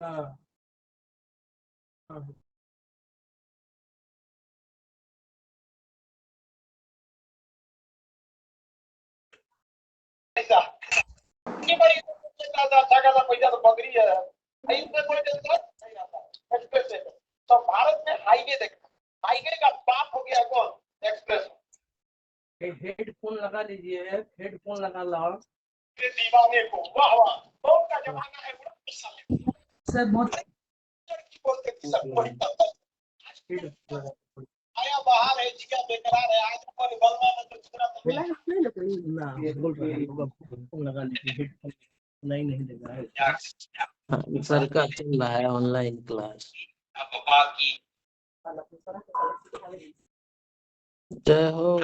हाँ हाँ। पैसा इतनी बड़ी अच्छा खासा पैसा तो बकरी है भाई, इसमें कोई टेंशन नहीं आता एक्सप्रेस वे में। तो भारत में हाईवे देखना, हाईवे का बाप हो गया कौन? एक्सप्रेस। हेडफोन लगा लीजिए, हेडफोन लगा लो। के दीवाने को वाह वाह, कौन का जमाना है बड़ा पैसा सर बहुत लड़की बोलते थी सब कोई आया बाहर है, जिया बेकरार है, आज पर बलवा में तो चित्रा ना बोल रहा है, हेडफोन लगा लीजिए, हेडफोन नहीं नहीं देगा है। सर का चल रहा है ऑनलाइन क्लास। अब बाकी जय हो।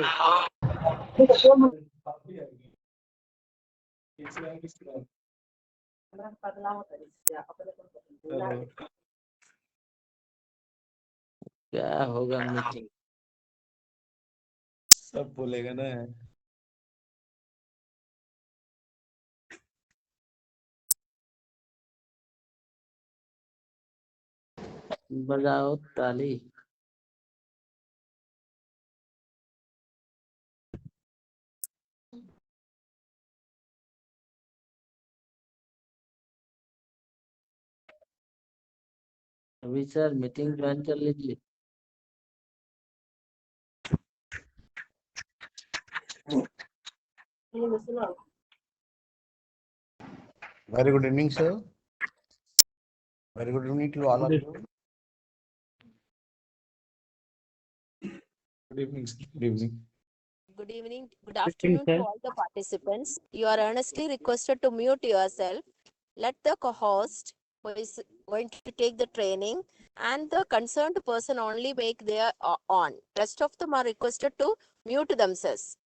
क्या होगा मीटिंग? सब बोलेगा ना। बजाओ ताली। अभी सर मीटिंग ज्वाइन कर लीजिए। Very good evening, sir. Very good evening to all of you. Good evening, sir. Good evening. Good evening, good afternoon to all the participants. You are earnestly requested to mute yourself. Let the co-host who is going to take the training and the concerned person only make their on. Rest of them are requested to mute themselves.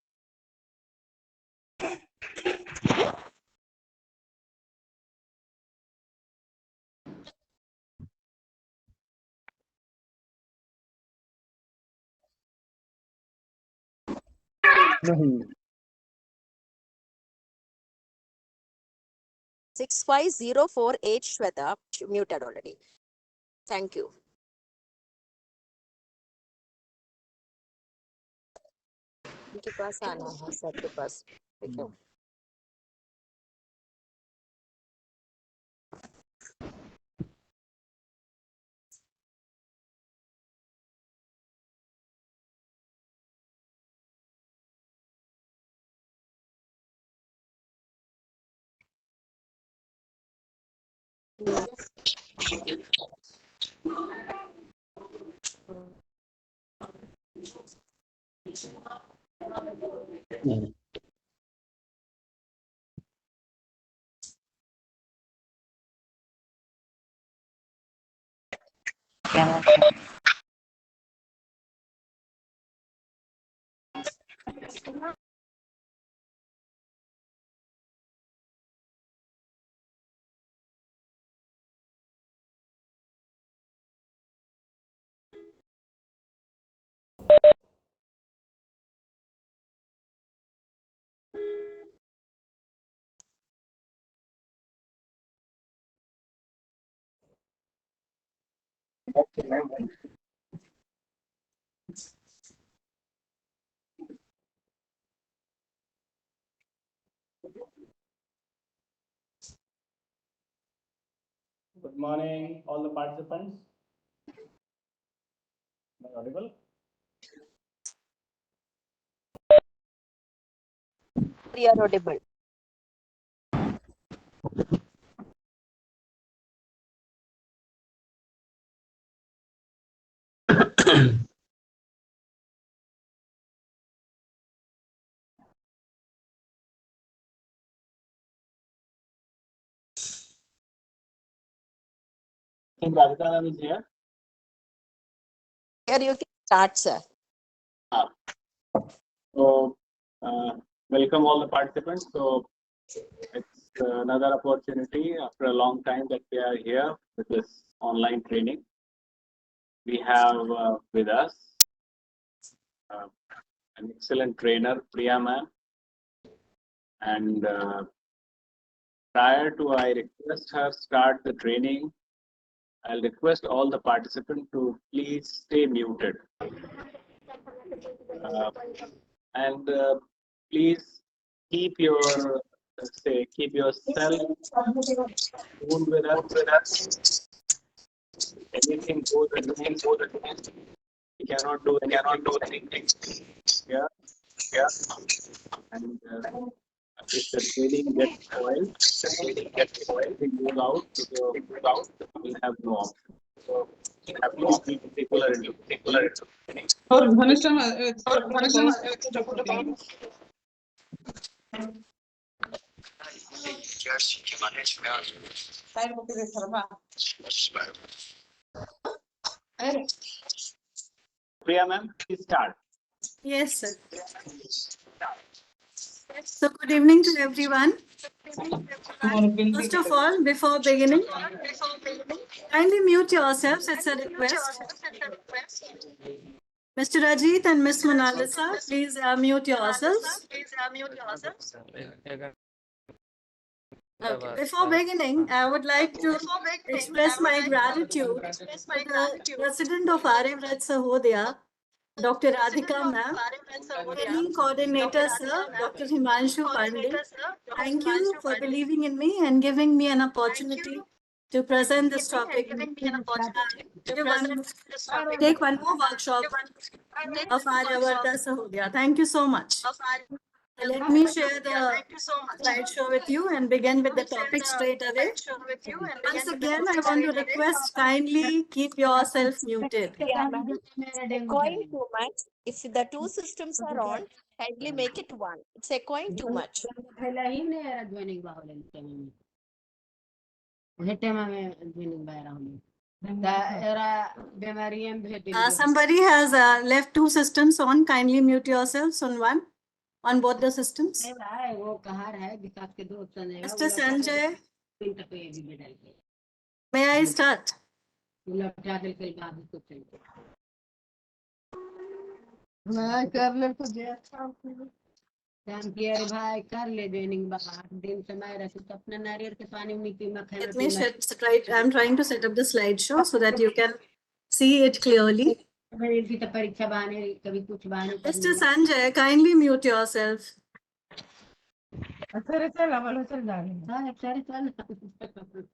No. 65048 Shweta muted already. Thank you. इनके पास आना है sir के पास, ठीक है। Good morning, all the participants. Am I audible? We are audible. I think Radhika is here. Here you can start, sir. So, welcome all the participants. So, it's another opportunity after a long time that we are here with this online training. We have with us an excellent trainer, Priya ma'am. And prior to I request her start the training, I'll request all the participants to please stay muted. And please keep your keep yourself tuned with us. Anything goes against. We cannot do anything. Yeah. And if the training gets spoiled, it goes out. We'll have no option. So please be particular in training. और घनिष्ठ Priya ma'am, please start. Yes, sir. So good evening to everyone. First of all, before beginning, kindly mute yourselves, it's a request. Mr. Ajit and Ms. Monalisa, please mute yourselves. Okay. Before beginning, I would like to express my gratitude to the President of Aryavrat Sahodaya, Dr. Radhika ma'am, training coordinator sir, Dr. Himanshu Pandey. Thank you for believing in me and giving me an opportunity to present this topic. Take one more workshop of Aryavrat Sahodaya. Thank you so much. Let me share the slideshow with you and begin with the topic straight away. Once again, I want to request kindly keep yourself muted. Echoing too much. If the two systems are on, kindly make it one. It's echoing too much. Somebody has left two systems on. Kindly mute yourselves on one. On both the systems. Mr. Sanjay, may I start? काम किया रे भाई कर ले training 8 दिन समय रखे तो अपना नारियल के पानी में पी मक्खन Let me I'm trying to set up the slideshow so that you can see it clearly. परीक्षा बहाने कभी कुछ बहाने Mr. Sanjay, kindly mute yourself.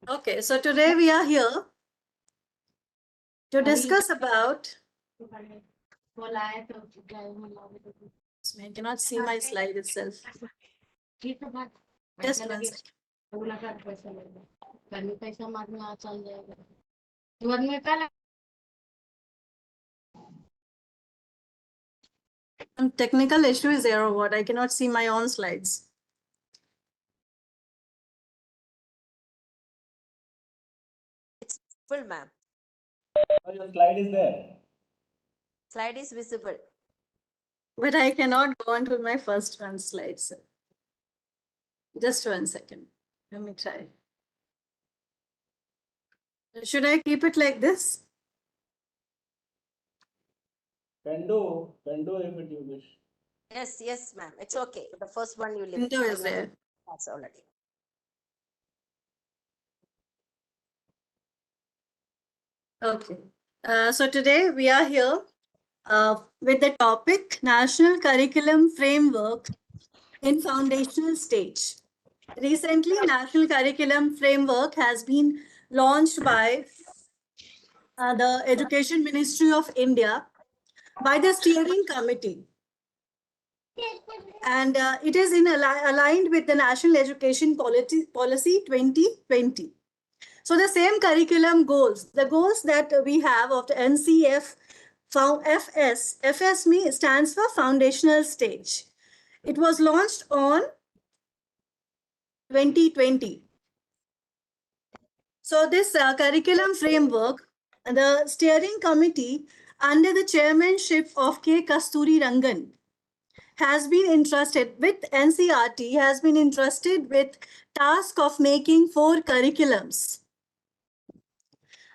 Okay, so today we are here to discuss about. I cannot see my slide itself. Just one second. Some technical issue is there or what? I cannot see my own slides. Full, ma'am. Your slide is there. Slide is visible. But I cannot go on to my first one slide, sir. Just 1 second. Let me try. Should I keep it like this? Can do if it you wish. Yes, ma'am. It's okay. The first one you leave. Window is there. That's already. Okay. So today we are here with the topic National Curriculum Framework in Foundational Stage. Recently, National Curriculum Framework has been launched by the Education Ministry of India by the Steering Committee. And it is aligned with the National Education Policy 2020. So the same curriculum goals, the goals that we have of the NCF FS stands for Foundational Stage. It was launched on 2020. So this curriculum framework, the steering committee under the chairmanship of K. Kasturi Rangan has been entrusted with NCERT, has been entrusted with task of making 4 curriculums.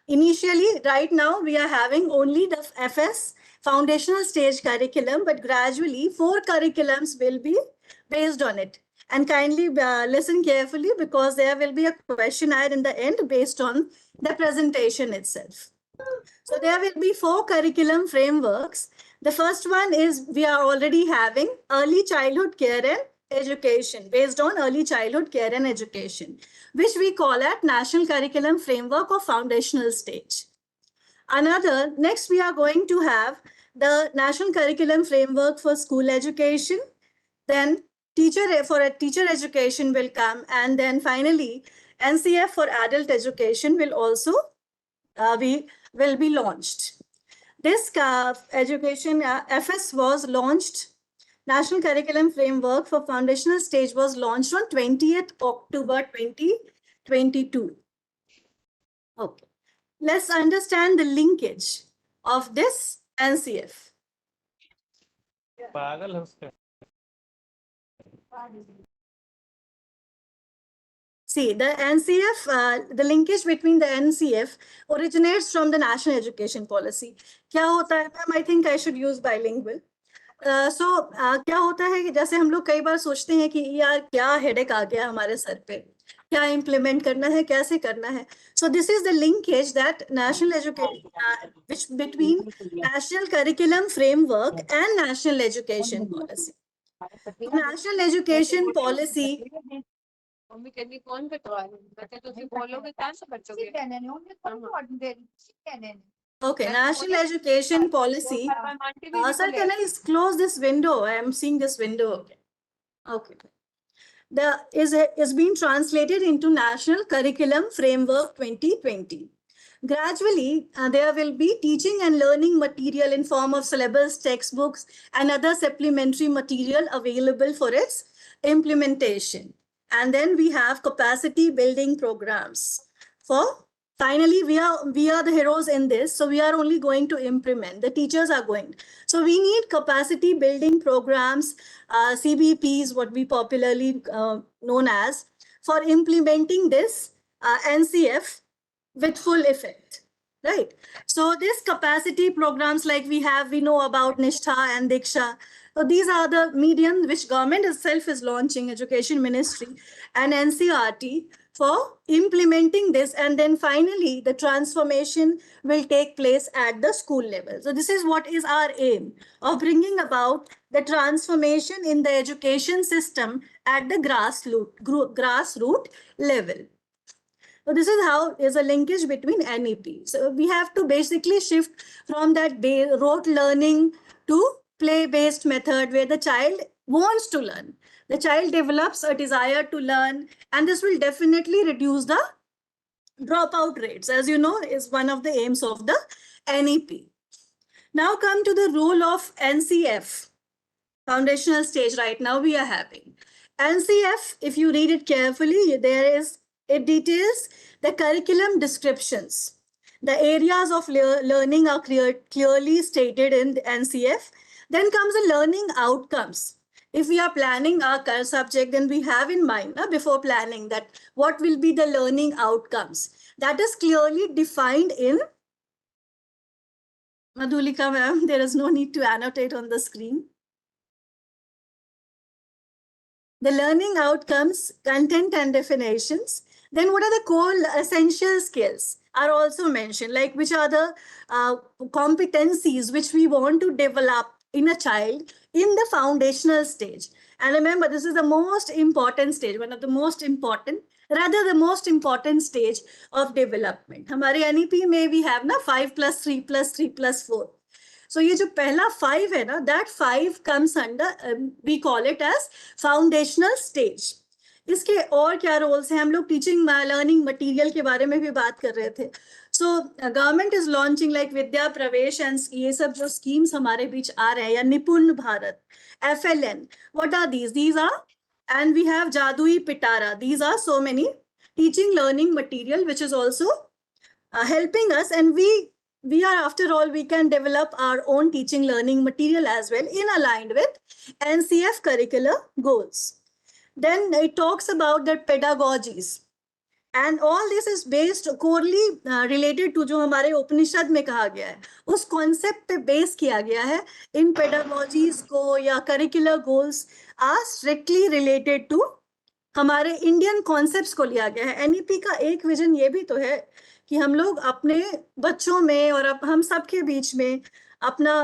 Initially, right now, we are having only the FS, Foundational Stage curriculum, but gradually 4 curriculums will be based on it. And kindly listen carefully because there will be a questionnaire in the end based on the presentation itself. So there will be 4 curriculum frameworks. The first one is we are already having early childhood care and education, based on early childhood care and education, which we call at National Curriculum Framework of Foundational Stage. Next we are going to have the National Curriculum Framework for School Education, then teacher education will come, and then finally NCF for adult education will also will be launched. This education FS was launched. National Curriculum Framework for Foundational Stage was launched on 20th October 2022. Okay, let's understand the linkage of this NCF. See, the NCF, the linkage between the NCF originates from the National Education Policy. क्या होता है, ma'am? I think I should use bilingual. क्या होता है कि जैसे हम लोग कई बार सोचते हैं कि यार क्या हेडेक आ गया हमारे सर पे, क्या इम्प्लीमेंट करना है, कैसे करना है. So this is the linkage that national education, which between National Curriculum Framework and National Education Policy. National Education Policy. Mummy कहनी कौन कटवा रही है, बच्चे तो सिर्फ बोलोगे क्या से बच्चों के. Okay, National Education Policy. Sir, can I close this window? I am seeing this window. Okay. The is being translated into National Curriculum Framework 2020. Gradually, there will be teaching and learning material in form of syllabus, textbooks, and other supplementary material available for its implementation. And then we have capacity building programs. Finally, we are the heroes in this. So we are only going to implement. The teachers are going. So we need capacity building programs, CBPs, what we popularly known as, for implementing this NCF with full effect, right? So this capacity programs like we know about Nishtha and Diksha. So these are the mediums which government itself is launching, Education Ministry and NCERT, for implementing this, and then finally the transformation will take place at the school level. So this is what is our aim of bringing about the transformation in the education system at the grassroots level. So this is how is a linkage between NEP. So we have to basically shift from that rote learning to play-based method where the child wants to learn. The child develops a desire to learn, and this will definitely reduce the dropout rates, as you know, is one of the aims of the NEP. Now come to the role of NCF, foundational stage right now we are having. NCF, if you read it carefully, it details the curriculum descriptions. The areas of learning are clearly stated in the NCF. Then comes the learning outcomes. If we are planning our subject, then we have in mind before planning that what will be the learning outcomes. That is clearly defined in Madhulika ma'am. There is no need to annotate on the screen. The learning outcomes, content and definitions. Then what are the core essential skills are also mentioned, like which are the competencies which we want to develop in a child in the foundational stage. And remember, this is the most important stage, one of the most important, rather the most important stage of development. Hamare NEP में we have na 5 + 3 + 3 + 4. So ये जो पहला 5 है ना, that 5 comes under, we call it as foundational stage. इसके और क्या roles हैं? हम लोग टीचिंग लर्निंग मटेरियल के बारे में भी बात कर रहे थे. So government is launching like Vidya Pravesh and ये सब जो schemes हमारे बीच आ रहे हैं, या निपुण Bharat, FLN. What are these? These are, and we have Jadui Pitara. These are so many teaching learning material which is also helping us, and we are, after all, we can develop our own teaching learning material as well in aligned with NCF curricular goals. Then it talks about the pedagogies. And all this is based corely related to जो हमारे उपनिषद में कहा गया है, उस concept पे base किया गया है. इन पेडागोजीज को या curricular goals are strictly related to हमारे इंडियन कॉन्सेप्ट्स को लिया गया है. एनईपी का एक विजन ये भी तो है कि हम लोग अपने बच्चों में और हम सबके बीच में अपना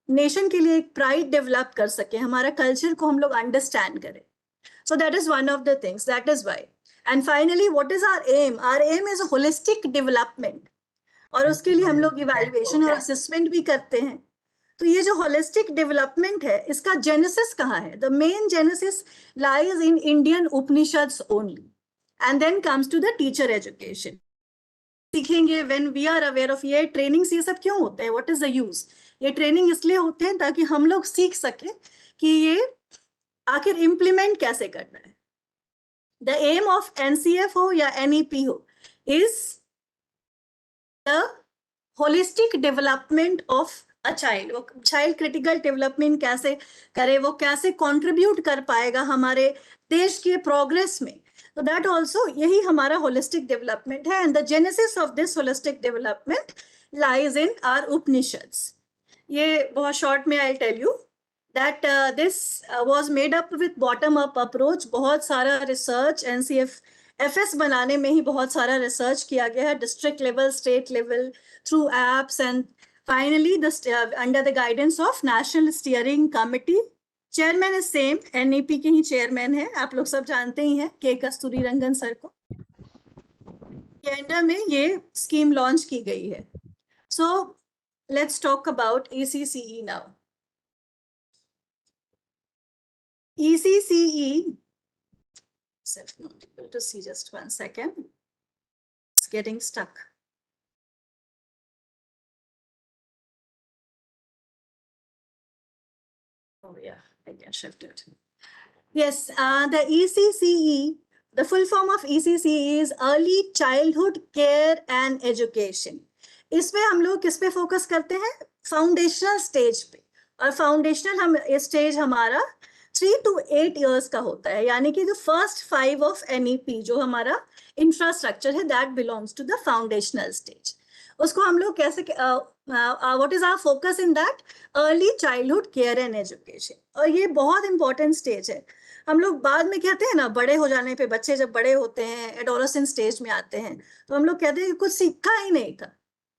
नेशन के लिए एक प्राइड डेवलप कर सके, हमारा कल्चर को हम लोग अंडरस्टैंड करें. So that is one of the things. That is why. And finally, what is our aim? Our aim is a holistic development. और उसके लिए हम लोग इवैल्यूएशन और असेसमेंट भी करते हैं. तो ये जो होलिस्टिक डेवलपमेंट है, इसका जेनेसिस कहाँ है? The main genesis lies in Indian Upanishads only, and then comes to the teacher education. सीखेंगे when we are aware of ये ट्रेनिंग्स, ये सब क्यों होते हैं, व्हाट इज द यूज? ये ट्रेनिंग इसलिए होते हैं ताकि हम लोग सीख सके कि ये आखिर इम्प्लीमेंट कैसे करना है. द एम ऑफ एनसीएफ हो या एनईपी हो is the holistic development of a child. वो चाइल्ड क्रिटिकल डेवलपमेंट कैसे करे, वो कैसे कंट्रीब्यूट कर पाएगा हमारे देश के प्रोग्रेस में. तो दैट ऑल्सो यही हमारा होलिस्टिक डेवलपमेंट है. And the genesis of this holistic development lies in our Upanishads. ये बहुत शॉर्ट में I tell you that this was made up with bottom up approach. बहुत सारा रिसर्च NCF-FS बनाने में ही बहुत सारा रिसर्च किया गया है, district level, state level, through apps, and finally under the guidance of national steering committee. Chairman is same, NEP के ही चेयरमैन है, आप लोग सब जानते ही हैं, के कस्तूरी रंगन सर को. के अंडर में ये स्कीम लॉन्च की गई है. So let's talk about ECCE now. ECCE, not able to see, just 1 second. It's getting stuck. Oh yeah, I can shift it. Yes, the ECCE, the full form of ECCE is Early Childhood Care and Education. इसमें हम लोग किस पे focus करते हैं? Foundational stage पे. और foundational हम स्टेज हमारा 3 to 8 years का होता है, यानी कि जो फर्स्ट 5 ऑफ NEP जो हमारा इंफ्रास्ट्रक्चर है, that belongs to the foundational stage. उसको हम लोग कैसे, what is our focus in that? Early childhood care and education. और ये बहुत इंपॉर्टेंट स्टेज है. हम लोग बाद में कहते हैं ना, बड़े हो जाने पे, बच्चे जब बड़े होते हैं, एडोलेसेंट स्टेज में आते हैं, तो हम लोग कहते हैं कि कुछ सीखा ही नहीं था,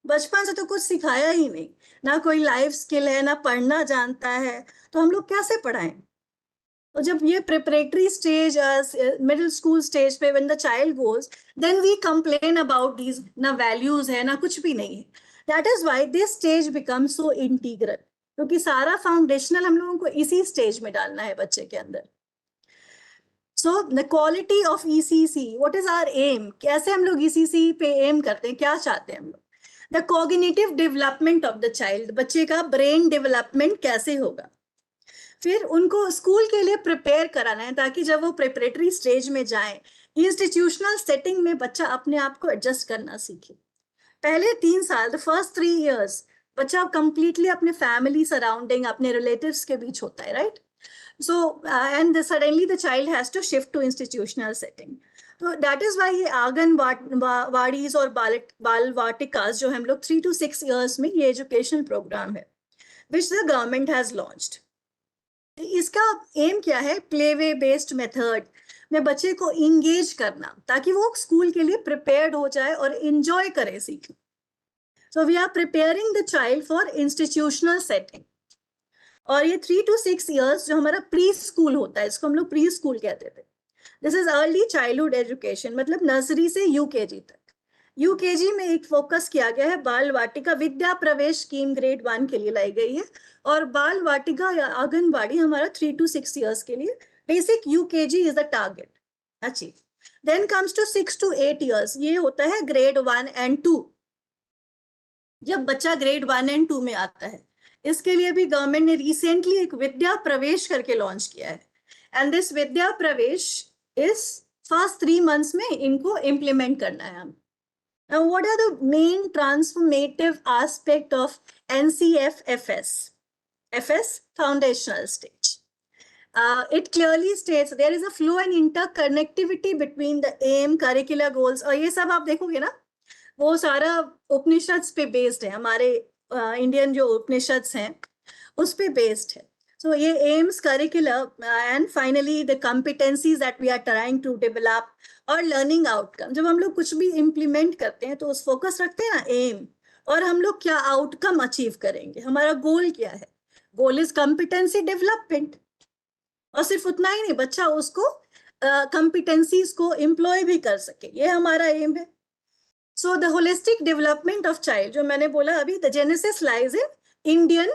बचपन से तो कुछ सिखाया ही नहीं, ना कोई लाइफ स्किल है, ना पढ़ना जानता है, तो हम लोग कैसे पढ़ाएं? तो जब ये preparatory stage, middle school stage पे when the child goes, then we complain about these, ना वैल्यूज है ना कुछ भी नहीं है. That is why this stage become so integral, क्योंकि सारा फाउंडेशनल हम लोगों को इसी स्टेज में डालना है बच्चे के अंदर. So the quality of ECC, what is our aim? कैसे हम लोग ECC पे एम करते हैं, क्या चाहते हैं हम लोग? The cognitive development of the child, बच्चे का ब्रेन डेवलपमेंट कैसे होगा. फिर उनको स्कूल के लिए प्रिपेयर कराना है, ताकि जब वो प्रिपरेटरी स्टेज में जाएं, इंस्टीट्यूशनल सेटिंग में बच्चा अपने आप को एडजस्ट करना सीखे. पहले 3 साल, द फर्स्ट 3 years, बच्चा कंप्लीटली अपने फैमिली सराउंडिंग, अपने रिलेटिव्स के बीच होता है, right? So and suddenly the child has to shift to institutional setting. तो दैट इज वाई ये आंगनवाड़ीज और बाल वाटिकास जो हम लोग 3 to 6 years में ये एजुकेशनल प्रोग्राम है, which the government has launched. इसका एम क्या है? प्लेवे बेस्ड मेथड में बच्चे को इंगेज करना, ताकि वो स्कूल के लिए प्रिपेयर्ड हो जाए और इंजॉय करे, सीखे. So we are preparing the child for institutional setting. और ये 3 to 6 years जो हमारा प्री स्कूल होता है, इसको हम लोग प्री स्कूल कहते थे. This is early childhood education, मतलब नर्सरी से UKG तक. UKG में एक फोकस किया गया है, बाल वाटिका विद्या प्रवेश स्कीम ग्रेड 1 के लिए लाई गई है, और बाल वाटिका या आंगनबाड़ी हमारा 3 to 6 years के लिए. Basic UKG is the target achieve. Then comes to 6 to 8 years, ये होता है ग्रेड 1 and 2. जब बच्चा ग्रेड 1 and 2 में आता है, इसके लिए भी गवर्नमेंट ने रिसेंटली एक विद्या प्रवेश करके लॉन्च किया है. एंड दिस विद्या प्रवेश इस फर्स्ट 3 months में इनको इम्प्लीमेंट करना है हम. Now, what are the main transformative aspect of NCF-FS? FS, foundational stage. it clearly states there is a flow and interconnectivity between the aim, curricular goals, और ये सब आप देखोगे ना, वो सारा उपनिषद पे बेस्ड है, हमारे इंडियन जो उपनिषद हैं उस पे बेस्ड है. So ये aims, curriculum, and finally the competencies that we are trying to develop और learning outcome. जब हम लोग कुछ भी implement करते हैं तो उस focus रखते हैं ना aim, और हम लोग क्या outcome achieve करेंगे, हमारा goal क्या है. Goal is competency development. और सिर्फ उतना ही नहीं, बच्चा उसको competencies को employ भी कर सके, ये हमारा aim है. So the holistic development of child, जो मैंने बोला अभी, the genesis lies in Indian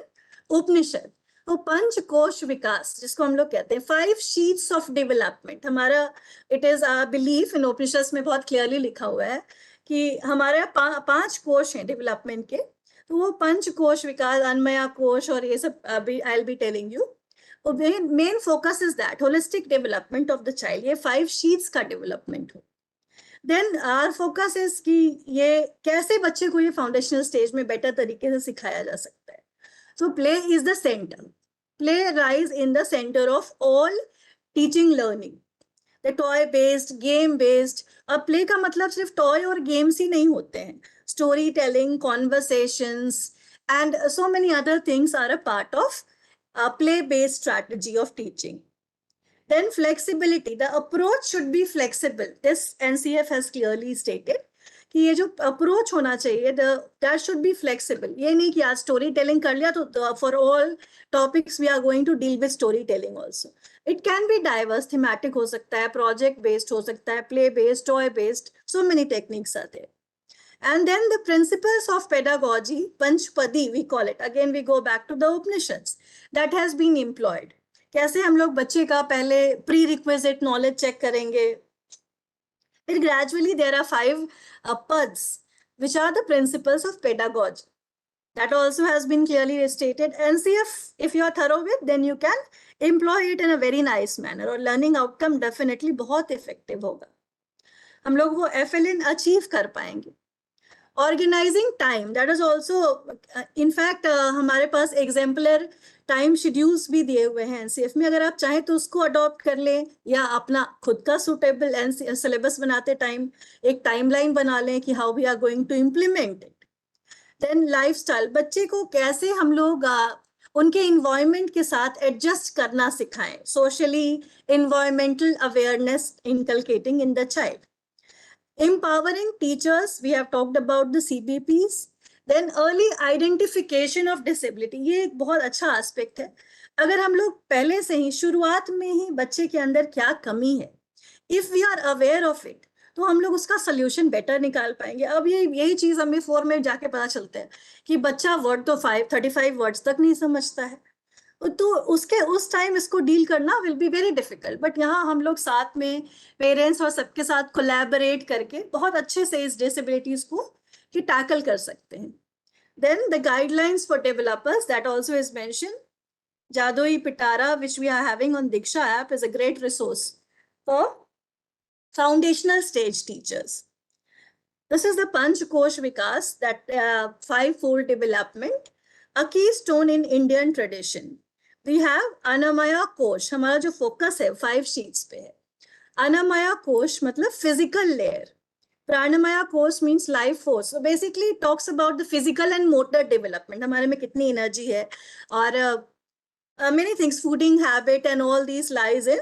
Upanishad. तो पंचकोश विकास जिसको हम लोग कहते हैं, 5 sheets of development, हमारा it is a belief in Upanishads में बहुत clearly लिखा हुआ है कि हमारे 5 कोश हैं डेवलपमेंट के. तो वो पंचकोश विकास, अन्मया कोश और ये सब अभी I'll be telling you. तो main focus is that holistic development of the child, ये 5 sheets का development हो. Then our focus is कि ये कैसे बच्चे को ये foundational stage में better तरीके से सिखाया जा सकता है. So play is the center. Play lies in the center of all teaching learning. The toy based, game based. अब play का मतलब सिर्फ toy और games ही नहीं होते हैं. Storytelling, conversations, and so many other things are a part of a play based strategy of teaching. Then flexibility. The approach should be flexible. This NCF has clearly stated. कि ये जो approach होना चाहिए, that should be flexible. ये नहीं कि आज story telling कर लिया तो for all topics we are going to deal with storytelling also. It can be diverse, thematic हो सकता है, project based हो सकता है, play based, toy based, so many techniques are there. And then the principles of pedagogy, Panchpadi we call it. Again we go back to the Upanishads that has been employed. कैसे हम लोग बच्चे का पहले prerequisite knowledge check करेंगे. Then gradually there are 5 pads, which are the principles of pedagogy. That also has been clearly stated. NCF, if you are thorough with, then you can employ it in a very nice manner. और learning outcome definitely बहुत effective होगा. हम लोग वो FLN achieve कर पाएंगे. Organizing time, that is also, in fact, हमारे पास exemplar time schedules भी दिए हुए हैं एनसीएफ में. अगर आप चाहें तो उसको अडॉप्ट कर लें या अपना खुद का सुटेबल सिलेबस बनाते टाइम एक टाइमलाइन बना लें कि how we are going to implement it. Then lifestyle, बच्चे को कैसे हम लोग उनके इन्वायरमेंट के साथ एडजस्ट करना सिखाएं. Socially environmental awareness inculcating in the child. Empowering teachers, we have talked about the CBPs. Then early identification of disability, ये एक बहुत अच्छा aspect है. अगर हम लोग पहले से ही शुरुआत में ही बच्चे के अंदर क्या कमी है, if we are aware of it, तो हम लोग उसका solution better निकाल पाएंगे. अब यही चीज हमें 4 में जाके पता चलता है कि बच्चा वर्ड तो 35 वर्ड्स तक नहीं समझता है, तो उसके उस टाइम इसको डील करना will be very difficult. But यहाँ हम लोग साथ में पेरेंट्स और सबके साथ कोलैबोरेट करके बहुत अच्छे से इस डिसेबिलिटीज को टैकल कर सकते हैं. Then the guidelines for developers, that also is mention. Jadui Pitara which we are having on Diksha app is a great resource for foundational stage teachers. This is the Panchkosh Vikas, that 5-fold development, a keystone in Indian tradition. We have Annamaya Kosh, हमारा जो focus है 5 sheets पे है. Annamaya Kosh मतलब physical layer. Pranamaya Kosh means life force. So basically it talks about the physical and motor development. हमारे में कितनी energy है और many things, fooding habit and all these lies in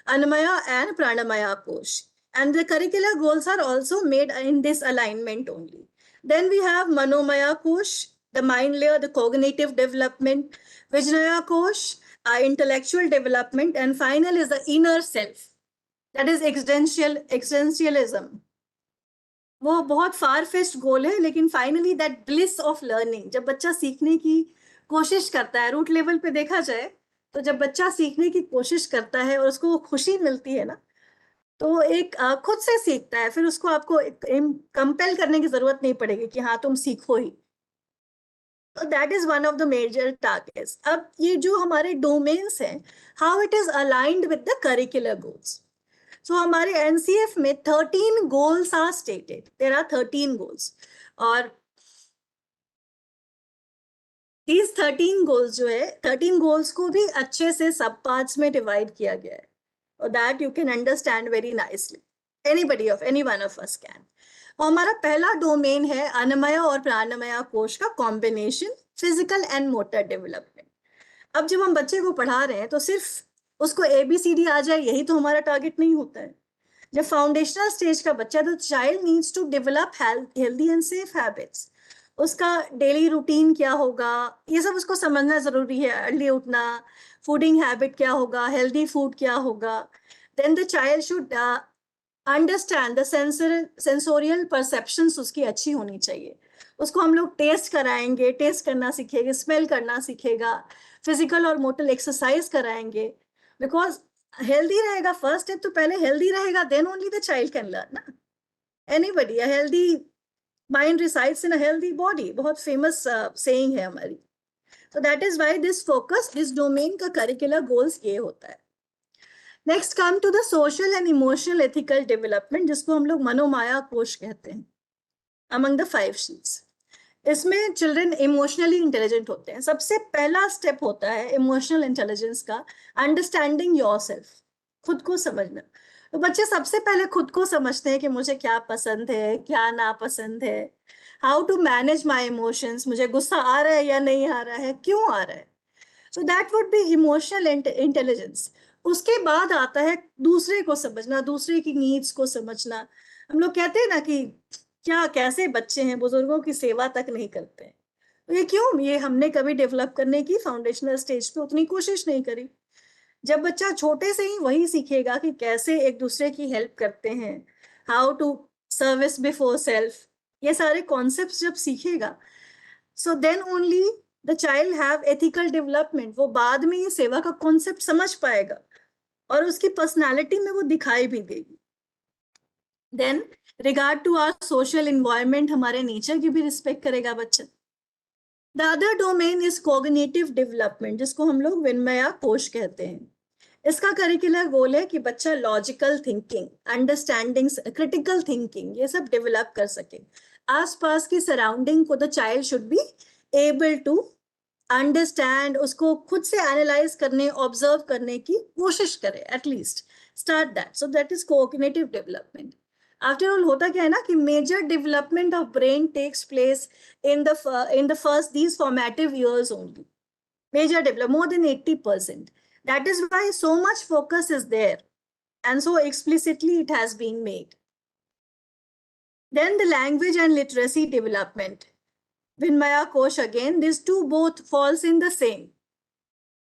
Annamaya and Pranamaya Kosh. And the curricular goals are also made in this alignment only. Then we have Manomaya Kosh, the mind layer, the cognitive development. Vijnaya Kosh, intellectual development. And final is the inner self. That is existentialism. वो बहुत far-fetched goal है, लेकिन finally that bliss of learning, जब बच्चा सीखने की कोशिश करता है, रूट लेवल पे देखा जाए तो जब बच्चा सीखने की कोशिश करता है और उसको खुशी मिलती है ना, तो एक खुद से सीखता है, फिर उसको आपको कंपेल करने की जरूरत नहीं पड़ेगी कि हाँ तुम सीखो ही. So that is one of the major targets. अब ये जो हमारे domains हैं, how it is aligned with the curricular goals. So हमारे NCF में 13 goals are stated. There are 13 goals. और these 13 goals जो है 13 goals को भी अच्छे से सब पार्ट्स में डिवाइड किया गया है, और that you can understand very nicely. Any one of us can. और हमारा पहला डोमेन है अन्नमय और प्राणमय कोश का combination, physical and motor development. अब जब हम बच्चे को पढ़ा रहे हैं तो सिर्फ उसको ABCD आ जाए यही तो हमारा टारगेट नहीं होता है. जब फाउंडेशनल स्टेज का बच्चा, तो child needs to develop healthy and safe habits. उसका डेली रूटीन क्या होगा, ये सब उसको समझना जरूरी है. अर्ली उठना, फूडिंग हैबिट क्या होगा, हेल्दी फूड क्या होगा. Then the child should understand the sensorial perceptions उसकी अच्छी होनी चाहिए. उसको हम लोग टेस्ट कराएंगे, टेस्ट करना सीखेगा, स्मेल करना सीखेगा, फिजिकल और मोटर एक्सरसाइज कराएंगे. बिकॉज हेल्दी रहेगा, फर्स्ट स्टेप तो पहले हेल्दी रहेगा, then only the child can learn ना. Anybody, a healthy mind resides in a healthy body, बहुत फेमस saying है हमारी. So that is why this focus, this domain का curricular goals ये होता है. Next come to the social and emotional ethical development, जिसको हम लोग मनोमाया कोश कहते हैं. Among the 5 sheets, इसमें चिल्ड्रन इमोशनली इंटेलिजेंट होते हैं. सबसे पहला स्टेप होता है इमोशनल इंटेलिजेंस का, अंडरस्टैंडिंग योरसेल्फ, खुद को समझना. तो बच्चे सबसे पहले खुद को समझते हैं कि मुझे क्या पसंद है, क्या नापसंद है, how to manage my emotions, मुझे गुस्सा आ रहा है या नहीं आ रहा है, क्यों आ रहा है. So that would be emotional intelligence. उसके बाद आता है दूसरे को समझना, दूसरे की नीड्स को समझना. हम लोग कहते हैं ना कि क्या कैसे बच्चे हैं, बुजुर्गों की सेवा तक नहीं करते हैं. तो ये क्यों, ये हमने कभी डेवलप करने की फाउंडेशनल स्टेज पे उतनी कोशिश नहीं करी. जब बच्चा छोटे से ही वही सीखेगा कि कैसे एक दूसरे की हेल्प करते हैं, how to service before self, ये सारे कॉन्सेप्ट्स जब सीखेगा, so then only the child have ethical development. वो बाद में ये सेवा का कॉन्सेप्ट समझ पाएगा और उसकी पर्सनालिटी में वो दिखाई भी देगी. Then regard to our social environment, हमारे नेचर की भी रिस्पेक्ट करेगा बच्चा. The other domain is cognitive development, जिसको हम लोग विन्मया कोश कहते हैं. इसका करिकुलर गोल है कि बच्चा logical thinking, understandings, critical thinking, ये सब डेवलप कर सके. आसपास की सराउंडिंग को the child should be able to understand, उसको खुद से एनालाइज करने, ऑब्जर्व करने की कोशिश करे, at least start that. So that is cognitive development. After all होता क्या है ना कि major development of brain takes place in the first these formative years only. Major development, more than 80%. That is why so much focus is there, and so explicitly it has been made. Then the language and literacy development. Vinmaya Kosh again, these two both falls in the same.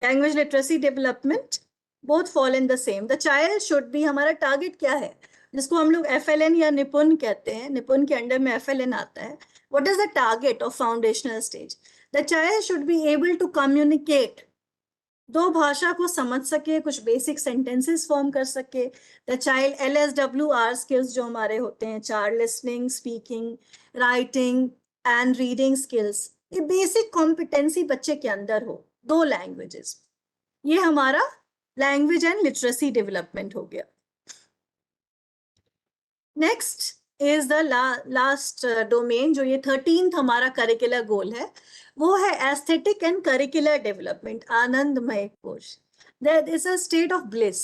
Language literacy development, both fall in the same. The child should be, हमारा target क्या है, जिसको हम लोग FLN या निपुण कहते हैं, निपुण के अंडर में FLN आता है. What is the target of foundational stage? The child should be able to communicate. दो भाषा को समझ सके, कुछ बेसिक सेंटेंसेस फॉर्म कर सके. The child LSWR skills जो हमारे होते हैं, 4 listening, speaking, writing and reading skills, ये बेसिक कॉम्पिटेंसी बच्चे के अंदर हो. 2 लैंग्वेजेस, ये हमारा लैंग्वेज एंड लिटरेसी डेवलपमेंट हो गया. Next is the last domain, जो ये 13th हमारा करिकुलर गोल है, वो है एस्थेटिक एंड करिकुलर डेवलपमेंट, आनंदमय कोश. That is a state of bliss,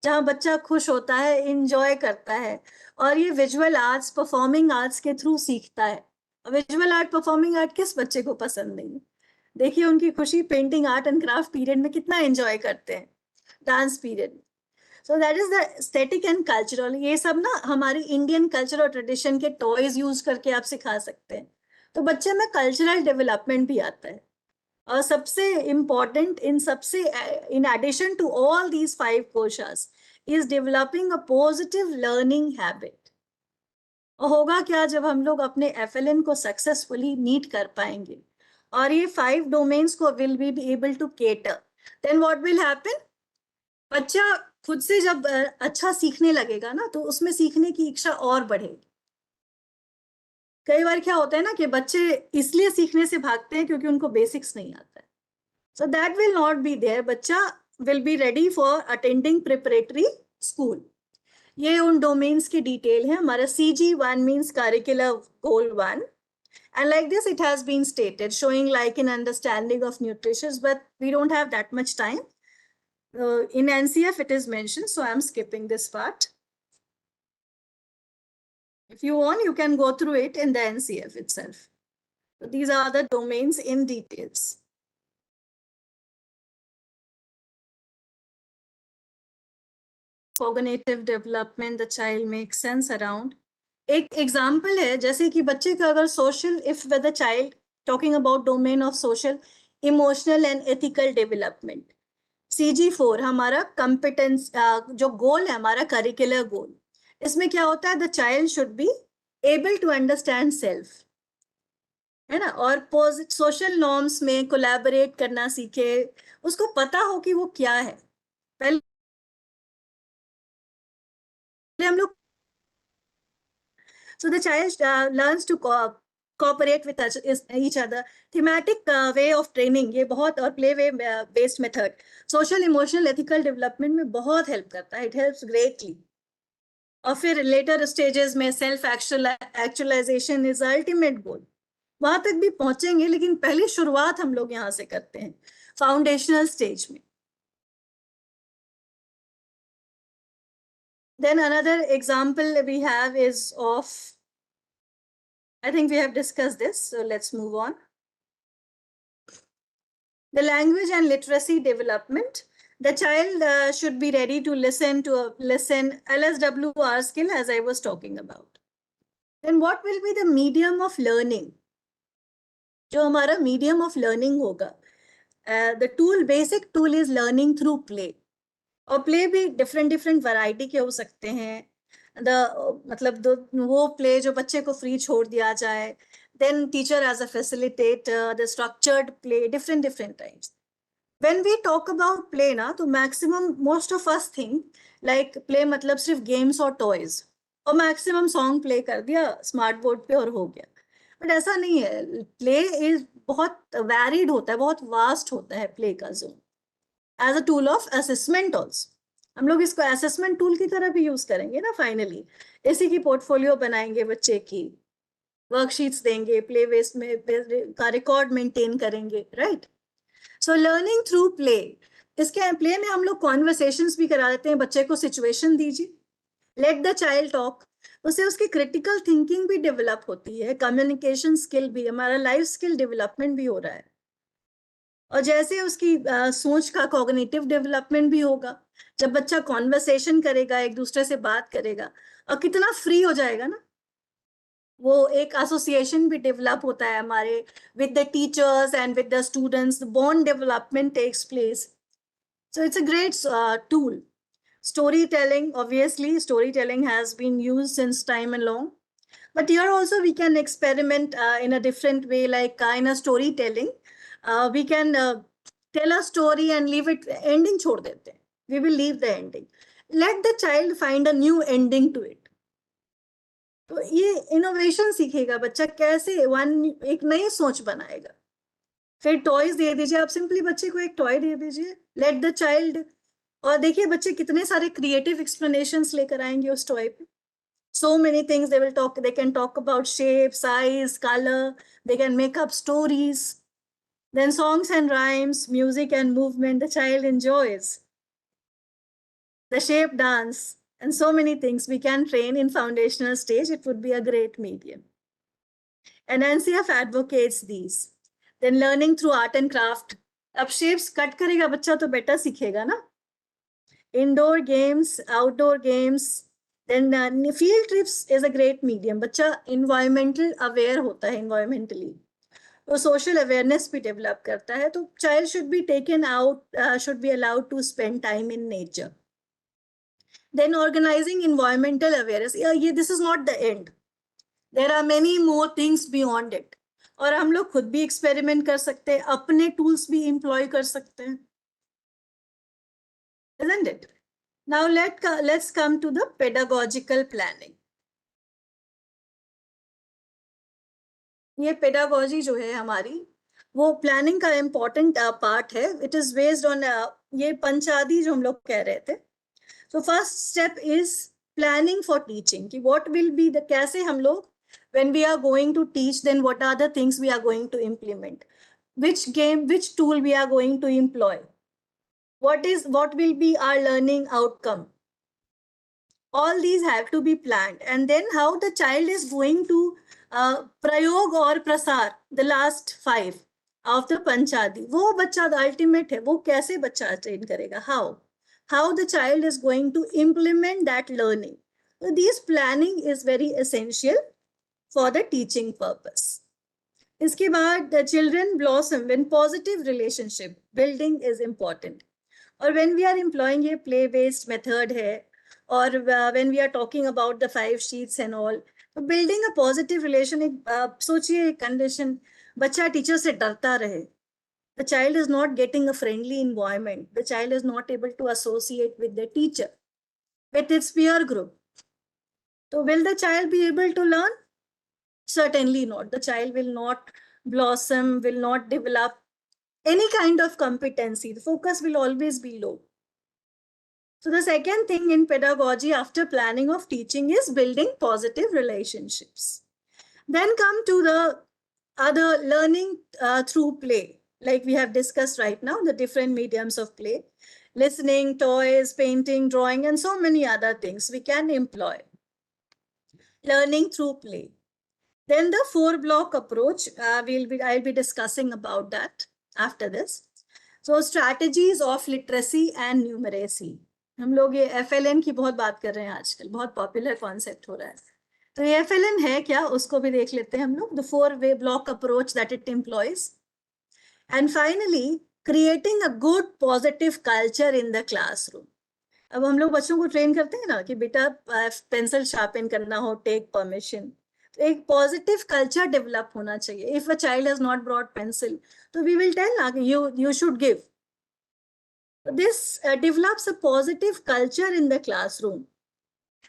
जहाँ बच्चा खुश होता है, इंजॉय करता है, और ये विजुअल आर्ट्स, परफॉर्मिंग आर्ट्स के थ्रू सीखता है. विजुअल आर्ट, परफॉर्मिंग आर्ट किस बच्चे को पसंद नहीं है. देखिए उनकी खुशी painting, art and craft period में कितना एंजॉय करते हैं, dance period. So that is the aesthetic and cultural. ये सब ना हमारी इंडियन कल्चर और ट्रेडिशन के टॉयज यूज करके आप सिखा सकते हैं. तो बच्चे में कल्चरल डेवलपमेंट भी आता है. और सबसे important in addition to all these 5 koshas is developing a positive learning habit. और होगा क्या जब हम लोग अपने FLN को सक्सेसफुली मीट कर पाएंगे और ये 5 डोमेन्स को will be able to cater, then what will happen? बच्चा खुद से जब अच्छा सीखने लगेगा ना, तो उसमें सीखने की इच्छा और बढ़ेगी. कई बार क्या होता है ना कि बच्चे इसलिए सीखने से भागते हैं क्योंकि उनको बेसिक्स नहीं आता है. So that will not be there. बच्चा will be ready for attending preparatory school. ये उन डोमेन्स की डिटेल है. हमारा CG1 means curricular goal 1, And like this, it has been stated, showing like an understanding of nutrition, but we don't have that much time. In NCF, it is mentioned, so I'm skipping this part. If you want, you can go through it in the NCF itself. So these are the domains in details. Cognitive development, the child makes sense around. एक example है, जैसे कि बच्चे का अगर social, if with the child talking about domain of social emotional and ethical development, CG4 हमारा competence जो गोल है, हमारा करिकुलर गोल, इसमें क्या होता है, the child should be able to understand self, है ना, और सोशल नॉर्म्स में कोलैबोरेट करना सीखे, उसको पता हो कि वो क्या है। पहले हम लोग, so the child learns to cooperate with each other, thematic way of training, ये बहुत, और play way based method social emotional ethical development में बहुत help करता है, it helps greatly. और फिर later stages में self actualization is the ultimate goal, वहां तक भी पहुंचेंगे, लेकिन पहली शुरुआत हम लोग यहाँ से करते हैं फाउंडेशनल स्टेज में. Then another example we have is of, I think we have discussed this, so let's move on. The language and literacy development. The child should be ready to listen LSWR skill, as I was talking about. Then what will be the medium of learning? जो हमारा medium of learning होगा, the tool, basic tool is learning through play. और play भी different variety के हो सकते हैं. मतलब वो प्ले जो बच्चे को फ्री छोड़ दिया जाए, then teacher as a facilitator, the structured play, different types. When we talk about play ना, तो maximum most of us think like play मतलब सिर्फ गेम्स और टॉयज, और मैक्सिमम सॉन्ग प्ले कर दिया स्मार्ट बोर्ड पे और हो गया. बट ऐसा नहीं है. प्ले इज बहुत वैरिड होता है, बहुत वास्ट होता है प्ले का zone. As a tool of assessment also, हम लोग इसको असेसमेंट टूल की तरह भी यूज करेंगे ना. फाइनली इसी की पोर्टफोलियो बनाएंगे, बच्चे की वर्कशीट्स देंगे, प्ले वेस्ट में का रिकॉर्ड मेंटेन करेंगे, right. So learning through play, इसके प्ले में हम लोग कॉन्वर्सेशंस भी करा देते हैं. बच्चे को सिचुएशन दीजिए, लेट द चाइल्ड टॉक, उससे उसकी क्रिटिकल थिंकिंग भी डेवलप होती है, कम्युनिकेशन स्किल भी, हमारा लाइफ स्किल डेवलपमेंट भी हो रहा है. और जैसे उसकी सोच का कॉग्निटिव डेवलपमेंट भी होगा. जब बच्चा कॉन्वर्सेशन करेगा, एक दूसरे से बात करेगा, और कितना फ्री हो जाएगा ना, वो एक एसोसिएशन भी डेवलप होता है हमारे with the teachers and with the students, bond development takes place. So it's a great tool. Story telling, obviously story telling has been used since time and long, but here also we can experiment in a different way. Like in a story telling we can tell a story and leave it, ending छोड़ देते हैं, we will leave the ending, let the child find a new ending to it. तो ये innovation सीखेगा बच्चा, कैसे एक नई सोच बनाएगा. फिर टॉयज दे दीजिए आप, सिंपली बच्चे को एक टॉय दे दीजिए, लेट द चाइल्ड, और देखिए बच्चे कितने सारे क्रिएटिव एक्सप्लेनेशंस लेकर आएंगे उस टॉय पे. So many things they will talk, they can talk about shape, size, color, they can make up stories. Then songs and rhymes, music and movement, the child enjoys. The shape dance, and so many things we can train in foundational stage. It would be a great medium. And NCF advocates these. Then learning through art and craft. अब shapes cut करेगा बच्चा तो better सीखेगा ना. Indoor games, outdoor games. Then field trips is a great medium. बच्चा environmental aware होता है, environmentally. तो सोशल अवेयरनेस भी डेवलप करता है. तो child should be taken out, should be allowed to spend time in nature. Then organizing environmental awareness, ये this is not the end, there are many more things beyond it. और हम लोग खुद भी एक्सपेरिमेंट कर सकते हैं, अपने टूल्स भी एम्प्लॉय कर सकते हैं, isn't it? Now let's come to the pedagogical planning. ये पेडागोजी जो है हमारी, वो प्लानिंग का इम्पोर्टेंट पार्ट है. इट इज बेस्ड ऑन ये पंचादी जो हम लोग कह रहे थे. So first step is planning for teaching, कि व्हाट विल बी द, कैसे हम लोग When we are going to teach, then what are the things we are going to implement? Which tool we are going to employ? What will be our learning outcome? All these have to be planned. And then how the child is going to prayog or prasar, the last 5 of the Panchadi. वो बच्चा the ultimate है, वो कैसे बच्चा train करेगा? How the child is going to implement that learning. So this planning is very essential for the teaching purpose. इसके बाद the children blossom when positive relationship building is important. और when we are employing a play based method है, or when we are talking about the 5 sheets and all, building a positive relation, सोचिए condition, बच्चा teacher से डरता रहे, the child is not getting a friendly environment, the child is not able to associate with the teacher, with its peer group. So will the child be able to learn? Certainly not. The child will not blossom, will not develop any kind of competency. The focus will always be low. So the second thing in pedagogy after planning of teaching is building positive relationships. Then come to the other learning through play, like we have discussed right now, the different mediums of play, listening, toys, painting, drawing, and so many other things we can employ. Learning through play. Then the 4-block approach, I'll be discussing about that after this. So strategies of literacy and numeracy. हम लोग ये FLN की बहुत बात कर रहे हैं आजकल, बहुत पॉपुलर कॉन्सेप्ट हो रहा है. तो ये FLN है क्या, उसको भी देख लेते हैं हम लोग. The 4-way block approach that it employs. And finally, creating a good positive culture in the classroom. अब हम लोग बच्चों को ट्रेन करते हैं ना कि बेटा पेंसिल शार्पन करना हो, टेक परमिशन. एक पॉजिटिव कल्चर डेवलप होना चाहिए. If a child has not brought pencil, तो we will tell you should give. This develops a positive culture in the classroom.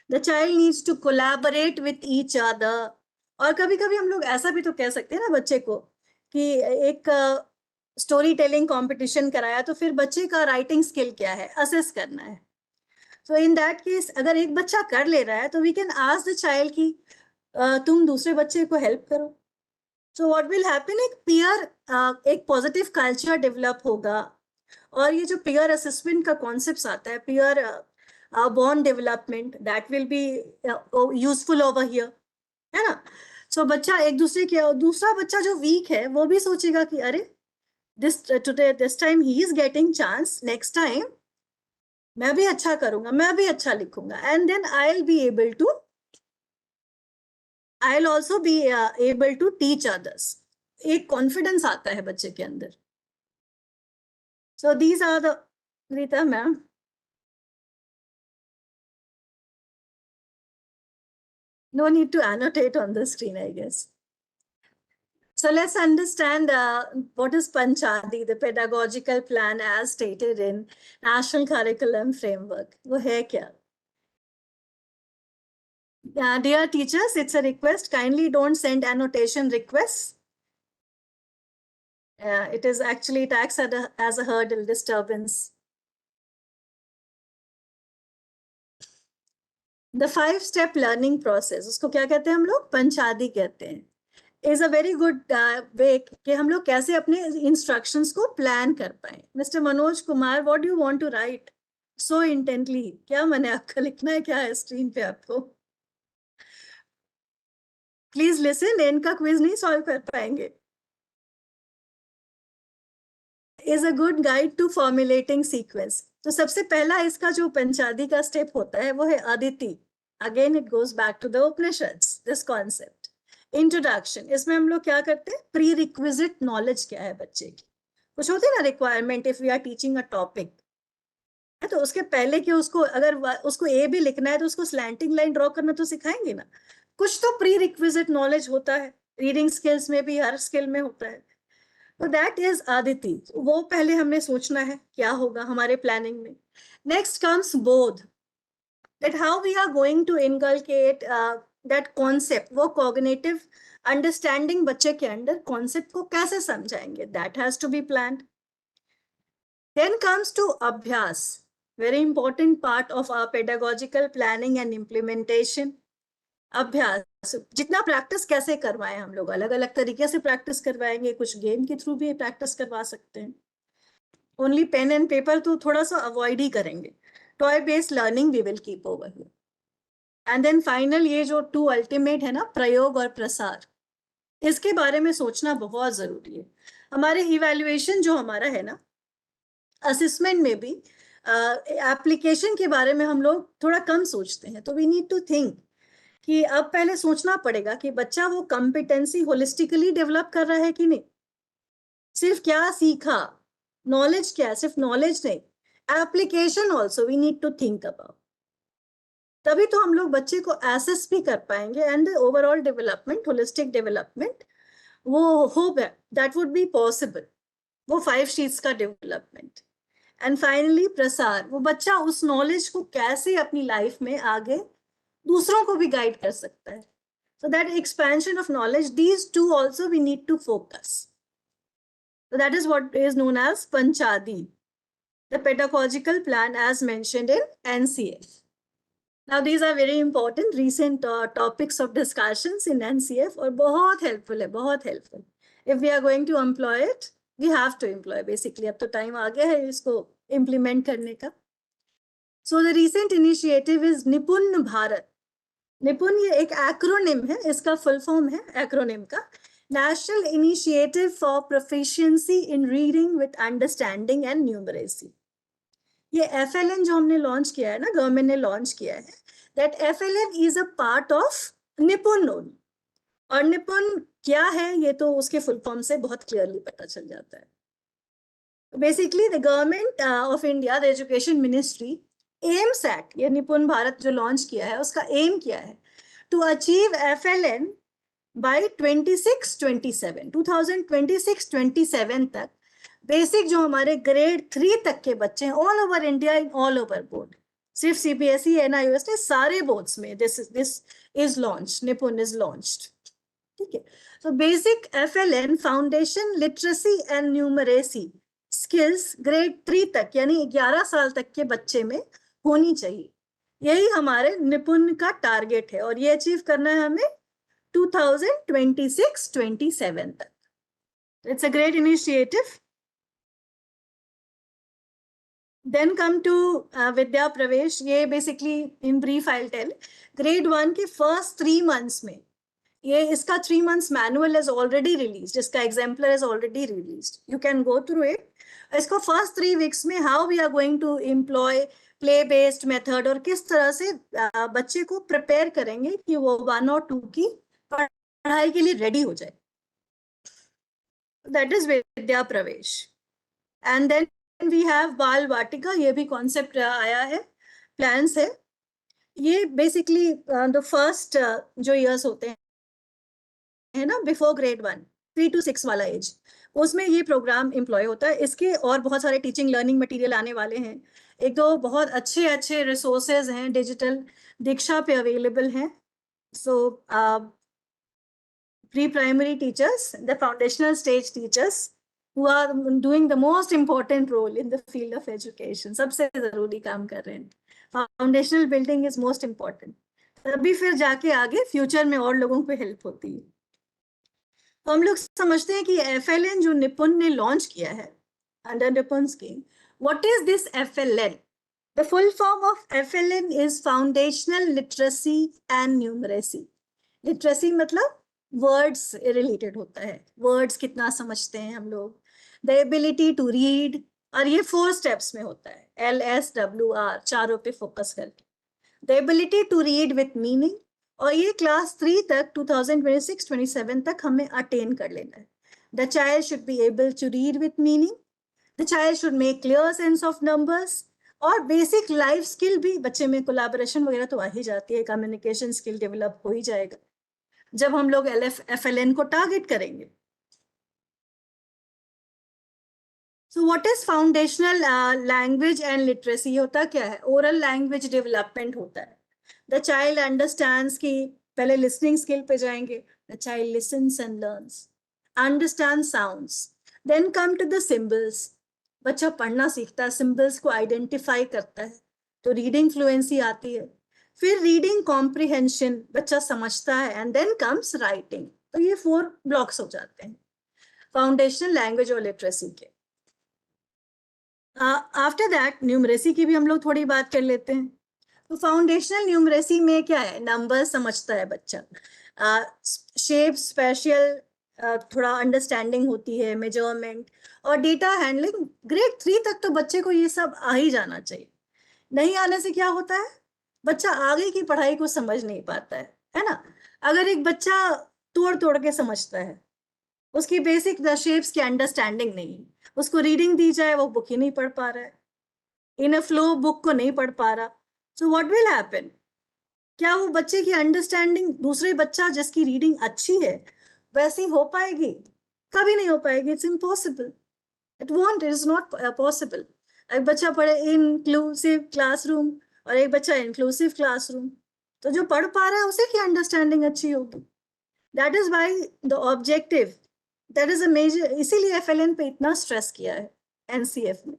The child needs to collaborate with each other. और कभी-कभी हम लोग ऐसा भी तो कह सकते हैं ना बच्चे को कि एक स्टोरी टेलिंग कॉम्पिटिशन कराया, तो फिर बच्चे का राइटिंग स्किल क्या है, असेस करना है. So in that case, अगर एक बच्चा कर ले रहा है, तो we can ask the child कि तुम दूसरे बच्चे को हेल्प करो. So what will happen, एक पॉजिटिव कल्चर डेवलप होगा. और ये जो peer assessment का कॉन्सेप्ट आता है, peer bond development, that will be useful over here, है ना. So बच्चा एक दूसरे के, दूसरा बच्चा जो वीक है वो भी सोचेगा कि अरे this time he is getting chance, next time मैं भी अच्छा करूंगा, मैं भी अच्छा लिखूंगा, and then I'll also be able to teach others. एक कॉन्फिडेंस आता है बच्चे के अंदर. So these are the, Rita ma'am. No need to annotate on the screen, I guess. So let's understand what is Panchadi, the pedagogical plan as stated in National Curriculum Framework. वो है क्या? Dear teachers, it's a request. Kindly don't send annotation requests. It is actually taxed as a hurdle disturbance. The 5-step learning process, उसको क्या कहते हैं हम लोग? पंचादी कहते हैं. Is a very good way कि हम लोग कैसे अपने instructions को plan कर पाएं. Mr. Manoj Kumar, what do you want to write so intently? क्या मैंने आपका लिखना है क्या है स्क्रीन पे आपको? Please listen, इनका क्विज नहीं सॉल्व कर पाएंगे. Is a good guide to formulating sequence. तो सबसे पहला इसका जो पंचादी का स्टेप होता है वो है Aditi. Again it goes back to the Upanishads, this concept. Introduction. इसमें हम लोग क्या करते हैं? Prerequisite knowledge क्या है बच्चे की. कुछ होते हैं ना requirement if we are teaching a topic. तो उसके पहले कि उसको अगर उसको A भी लिखना है तो उसको slanting line draw करना तो सिखाएंगे ना. कुछ तो prerequisite knowledge होता है. Reading skills में भी हर skill में होता है. So that is Aditi. वो पहले हमने सोचना है क्या होगा हमारे planning में. Next comes Bodh. That how we are going to inculcate that concept, वो cognitive understanding बच्चे के अंदर concept को कैसे समझाएंगे, that has to be planned. Then comes to Abhyas, very important part of our pedagogical planning and implementation. अभ्यास, जितना practice कैसे करवाएं हम लोग, अलग अलग तरीके से प्रैक्टिस करवाएंगे, कुछ गेम के थ्रू भी प्रैक्टिस करवा सकते हैं। ओनली पेन एंड पेपर तो थोड़ा सा अवॉइड ही करेंगे। Toy based learning we will keep over here. And then final, ये जो 2 अल्टीमेट है ना, प्रयोग और प्रसार, इसके बारे में सोचना बहुत जरूरी है। हमारे इवैल्यूएशन जो हमारा है ना, असेसमेंट में भी एप्लीकेशन के बारे में हम लोग थोड़ा कम सोचते हैं। तो वी नीड टू थिंक कि अब पहले सोचना पड़ेगा कि बच्चा वो कॉम्पिटेंसी होलिस्टिकली डेवलप कर रहा है कि नहीं, सिर्फ क्या सीखा, नॉलेज क्या, सिर्फ नॉलेज नहीं, application also we need to think about. तभी तो हम लोग बच्चे को एसेस भी कर पाएंगे and overall development, holistic development, वो होप है दैट वुड बी पॉसिबल, वो 5 शीट्स का डेवलपमेंट। एंड फाइनली प्रसार, वो बच्चा उस नॉलेज को कैसे अपनी लाइफ में आगे दूसरों को भी गाइड कर सकता है। So that expansion of knowledge, these two also we need to focus. So that is what is known as Panchadi, the pedagogical plan as mentioned in NCF. Now these are very important recent topics of discussions in NCF और बहुत helpful है, बहुत helpful. If we are going to employ it, we have to employ basically. अब तो time आ गया है इसको implement करने का. So the recent initiative is निपुण भारत. निपुण ये एक एक्रोनिम है, इसका फुल फॉर्म है एक्रोनिम का national initiative for proficiency in reading with understanding and numeracy. ये FLN जो हमने लॉन्च किया है ना, गवर्नमेंट ने लॉन्च किया है, that FLN is a part of निपुण ओनली। और निपुण क्या है ये तो उसके फुल फॉर्म से बहुत क्लियरली पता चल जाता है। Basically the government of India, the education ministry aims at, ये निपुण भारत जो लॉन्च किया है उसका एम क्या है, टू अचीव FLN बाय 2026-27 तक बेसिक जो हमारे ग्रेड 3 तक के बच्चे हैं all over India, in all over board, सिर्फ CBSE NIOS ने सारे बोर्ड्स में दिस इज लॉन्च, निपुण इज लॉन्च्ड। ठीक है, तो basic FLN foundation literacy and numeracy skills grade 3 तक यानी 11 साल तक के बच्चे में होनी चाहिए। यही हमारे निपुण का टारगेट है और ये अचीव करना है हमें 2026-27 तक। It's a great initiative. Then come to Vidya Pravesh. ये basically in brief I will tell, grade 1 के फर्स्ट 3 मंथ्स में, ये इसका 3 months manual is already release, इसका exemplar is already release, you can go through it. इसको फर्स्ट 3 वीक्स में how we are going to employ play based method और किस तरह से बच्चे को प्रिपेयर करेंगे कि वो 1 और 2 की पढ़ाई के लिए रेडी हो जाए, दैट इज विद्या प्रवेश। एंड देन वी हैव बाल वाटिका, ये भी कॉन्सेप्ट आया है, प्लान्स है। ये बेसिकली द फर्स्ट जो इयर्स होते हैं ना बिफोर ग्रेड 1, 3 to 6 वाला एज, उसमें ये प्रोग्राम एम्प्लॉय होता है। इसके और बहुत सारे टीचिंग लर्निंग मटेरियल आने वाले हैं, एक दो बहुत अच्छे अच्छे रिसोर्सेज हैं डिजिटल, दीक्षा पे अवेलेबल हैं। सो pre primary teachers, the foundational stage teachers who are doing the most important role in the field of education, सबसे जरूरी काम कर रहे हैं। Foundational building is most important, तभी फिर जाके आगे फ्यूचर में और लोगों को हेल्प होती है। तो हम लोग समझते हैं कि FLN जो निपुण ने लॉन्च किया है अंडर निपुण scheme, what is this FLN? The full form of FLN is foundational literacy and numeracy. Literacy मतलब वर्ड्स रिलेटेड होता है, वर्ड्स कितना समझते हैं हम लोग, द एबिलिटी टू रीड, और ये 4 स्टेप्स में होता है, LSWR, चारों पे फोकस करके, the ability to read with meaning, और ये क्लास 3 तक 2026-27 तक हमें अटेन कर लेना है। The child should be able to read with meaning, the child should make clear sense of numbers, और बेसिक लाइफ स्किल भी बच्चे में, कोलैबोरेशन वगैरह तो आ ही जाती है, कम्युनिकेशन स्किल डेवलप हो ही जाएगा जब हम लोग FLN को टारगेट करेंगे। So what is foundational language and literacy? होता क्या है? ओरल लैंग्वेज डेवलपमेंट होता है। द चाइल्ड अंडरस्टैंड्स की, पहले लिसनिंग स्किल पे जाएंगे, the child listens and learns, understand sounds, then come to the symbols, बच्चा पढ़ना सीखता है, सिंबल्स को आइडेंटिफाई करता है, तो रीडिंग फ्लुएंसी आती है। फिर रीडिंग कॉम्प्रिहेंशन बच्चा समझता है, एंड देन कम्स राइटिंग। तो ये 4 ब्लॉक्स हो जाते हैं फाउंडेशनल लैंग्वेज और लिटरेसी के। आफ्टर दैट न्यूमरेसी की भी हम लोग थोड़ी बात कर लेते हैं। तो फाउंडेशनल न्यूमरेसी में क्या है, नंबर समझता है बच्चा, शेप स्पेशल थोड़ा अंडरस्टैंडिंग होती है, मेजरमेंट और डेटा हैंडलिंग। ग्रेड 3 तक तो बच्चे को ये सब आ ही जाना चाहिए। नहीं आने से क्या होता है, बच्चा आगे की पढ़ाई को समझ नहीं पाता है ना। अगर एक बच्चा तोड़ तोड़ के समझता है, उसकी बेसिक शेप्स की अंडरस्टैंडिंग नहीं, उसको रीडिंग दी जाए वो बुक ही नहीं पढ़ पा रहा है, इन अ फ्लो बुक को नहीं पढ़ पा रहा, सो व्हाट विल हैपन? क्या वो बच्चे की अंडरस्टैंडिंग दूसरे बच्चा जिसकी रीडिंग अच्छी है वैसी हो पाएगी? कभी नहीं हो पाएगी। It's impossible, it won't, it is not possible. एक बच्चा पढ़े इंक्लूसिव क्लासरूम और एक बच्चा इंक्लूसिव क्लासरूम, तो जो पढ़ पा रहा है उसे की अंडरस्टैंडिंग अच्छी होगी। That is why the objective, that is a major, इसीलिए FLN पे इतना स्ट्रेस किया है NCF में,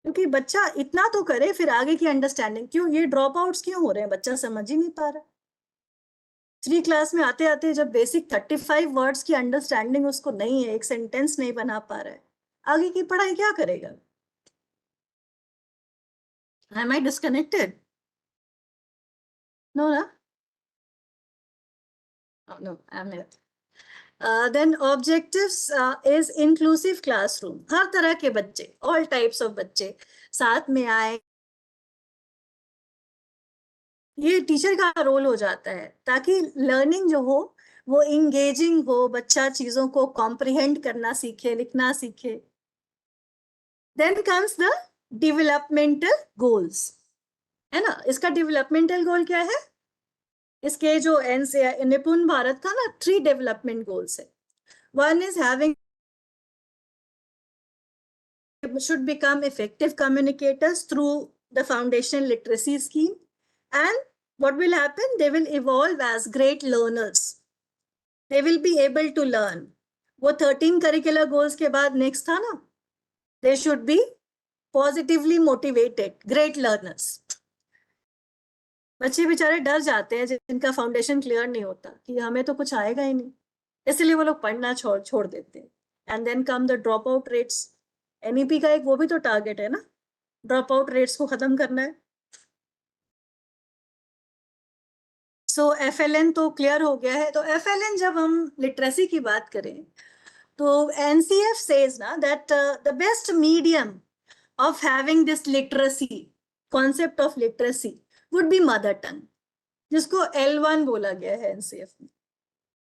क्योंकि बच्चा इतना तो करे फिर आगे की अंडरस्टैंडिंग। क्यों ये ड्रॉप आउट्स क्यों हो रहे हैं? बच्चा समझ ही नहीं पा रहा। 3 क्लास में आते आते जब बेसिक 35 वर्ड्स की अंडरस्टैंडिंग उसको नहीं है, एक सेंटेंस नहीं बना पा रहा है, आगे की पढ़ाई क्या करेगा? Am I disconnected? No, no? Oh, no, I'm here. Then objectives is inclusive classroom. हर तरह के बच्चे, all types of बच्चे साथ में आए, ये टीचर का रोल हो जाता है ताकि लर्निंग जो हो वो इंगेजिंग हो, बच्चा चीजों को कॉम्प्रिहेंड करना सीखे, लिखना सीखे। Then comes the developmental goals, है ना। इसका डेवलपमेंटल गोल क्या है? इसके जो निपुण भारत का ना 3 डेवलपमेंट गोल्स है। One is having should become effective communicators through the foundational literacy scheme, and what will happen, they will evolve as great learners, they will be able to learn। वो 13 curricular goals के बाद next था ना, they should be positively motivated great learners। बच्चे बेचारे डर जाते हैं जिनका फाउंडेशन क्लियर नहीं होता कि हमें तो कुछ आएगा ही नहीं, इसलिए वो लोग पढ़ना छोड़ देते हैं। And then come the drop out rates. NEP का एक वो भी तो टारगेट है ना, ड्रॉप आउट रेट्स को खत्म करना है। सो FLN तो क्लियर हो गया है। तो FLN जब हम लिटरेसी की बात करें तो NCF सेज ना that the best medium of having this literacy, concept of literacy would be mother tongue, जिसको L1 बोला गया है NCF में,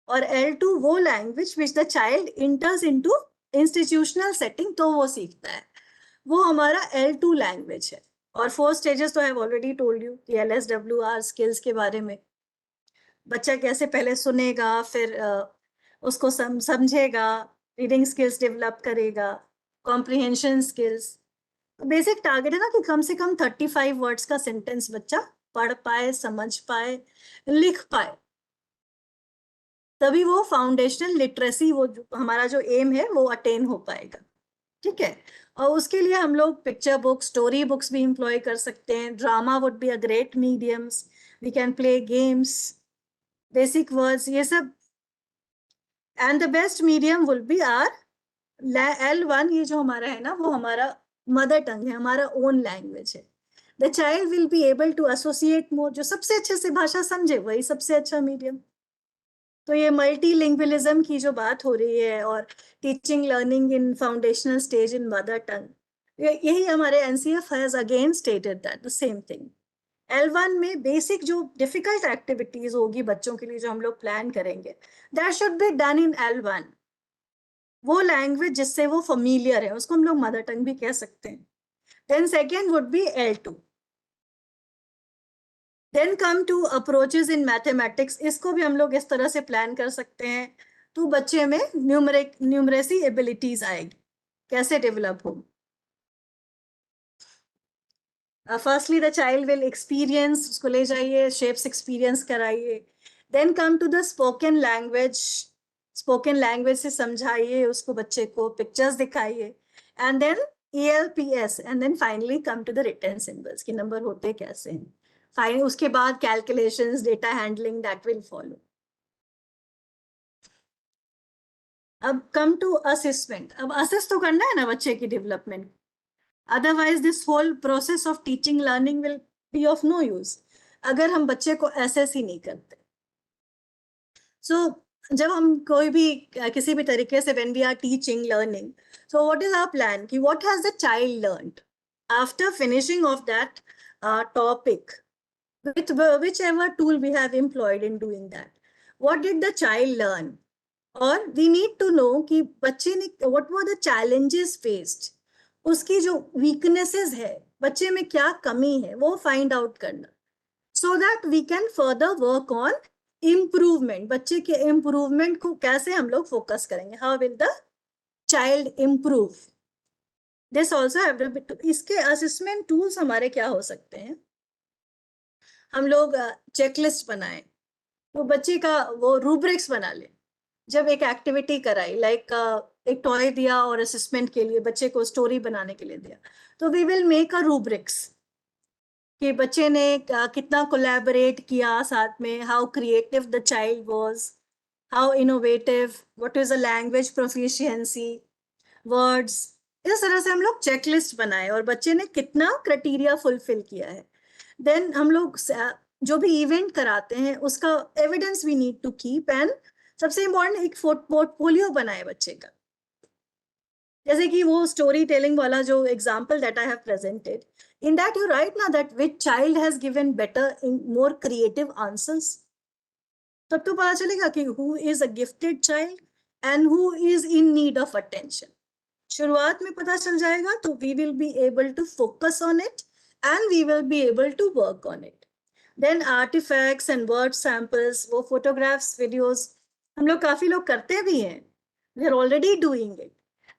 और L2 वो language which the child इंटर्स into institutional setting, तो वो सीखता है, वो हमारा L2 लैंग्वेज है। और 4 स्टेजेस तो आई हैव ऑलरेडी टोल्ड यू कि LSWR स्किल्स के बारे में, बच्चा कैसे पहले सुनेगा, फिर उसको समझेगा, रीडिंग स्किल्स डेवलप करेगा, कॉम्प्रिहेंशन स्किल्स। बेसिक टारगेट है ना कि कम से कम 35 वर्ड्स का सेंटेंस बच्चा पढ़ पाए, समझ पाए, लिख पाए, तभी वो फाउंडेशनल लिटरेसी, वो हमारा जो एम है वो अटेन हो पाएगा। ठीक है, और उसके लिए हम लोग पिक्चर बुक्स, स्टोरी बुक्स भी एम्प्लॉय कर सकते हैं। Drama would be a great mediums, we can play games, basic words, ये सब। And the best medium will be our L1, ये जो हमारा है ना वो हमारा मदर टंग है, हमारा ओन लैंग्वेज है। The child will be able to associate more, जो सबसे अच्छे से भाषा समझे वही सबसे अच्छा मीडियम। तो ये मल्टीलिंग्विलिज्म की जो बात हो रही है और टीचिंग लर्निंग इन फाउंडेशनल स्टेज इन मदर टंग, यही हमारे NCF has again stated that the same thing. L1 में बेसिक जो डिफिकल्ट एक्टिविटीज होगी बच्चों के लिए जो हम लोग प्लान करेंगे, that should be done in L1। वो लैंग्वेज जिससे वो फैमिलियर है उसको हम लोग मदर टंग भी कह सकते हैं। Then second would be L2। Then come to approaches in mathematics, इसको भी हम लोग इस तरह से प्लान कर सकते हैं तो बच्चे में न्यूमरेसी एबिलिटीज आएगी, कैसे डेवलप हो। Firstly the child will experience, उसको ले जाइए, शेप्स एक्सपीरियंस कराइए। Then come to the spoken language, spoken language से समझाइए उसको, बच्चे को पिक्चर्स दिखाइए। And then ELPS, and then finally come to the written symbols, कि नंबर होते कैसे हैं। फाइन उसके बाद calculations, data handling, that will follow. अब कम टू असेसमेंट. अब असेस तो करना है ना बच्चे की development, otherwise this whole process of teaching learning will be of no use अगर हम बच्चे को असेस ही नहीं करते. सो जब हम कोई भी किसी भी तरीके से when we are teaching learning, so what is our plan कि what has the child learned after finishing of that topic with whichever tool we have employed in doing that, what did the child learn, और we need to know कि बच्चे ने what were the challenges faced, उसकी जो weaknesses है, बच्चे में क्या कमी है वो find out करना, so that we can further work on improvement. बच्चे के improvement को कैसे हम लोग focus करेंगे, how will the child improve. This also have to be. इसके assessment tools हमारे क्या हो सकते हैं, हम लोग checklist बनाएं, तो बच्चे का वो rubrics बना ले. जब एक एक्टिविटी कराई लाइक एक टॉय दिया और असेसमेंट के लिए बच्चे को स्टोरी बनाने के लिए दिया, तो we will make a rubrics कि बच्चे ने कितना कोलैबोरेट किया साथ में, how creative the child was, how innovative, what is the language proficiency, words. इस तरह से हम लोग चेकलिस्ट बनाए और बच्चे ने कितना क्राइटेरिया फुलफिल किया है. देन हम लोग जो भी इवेंट कराते हैं उसका evidence we need to keep, and सबसे इम्पोर्टेंट एक पोर्टफोलियो बनाए बच्चे का. जैसे कि वो स्टोरी टेलिंग वाला जो example that I have presented, in that you write ना that which child has given better in more creative answers. तब तो पता चलेगा कि who is a gifted child and who is in need of attention. शुरुआत में पता चल जाएगा तो we will be able to focus on it and we will be able to work on it. Then artifacts and word samples, वो photographs, videos हम लोग काफी लोग करते भी हैं, we are already doing it.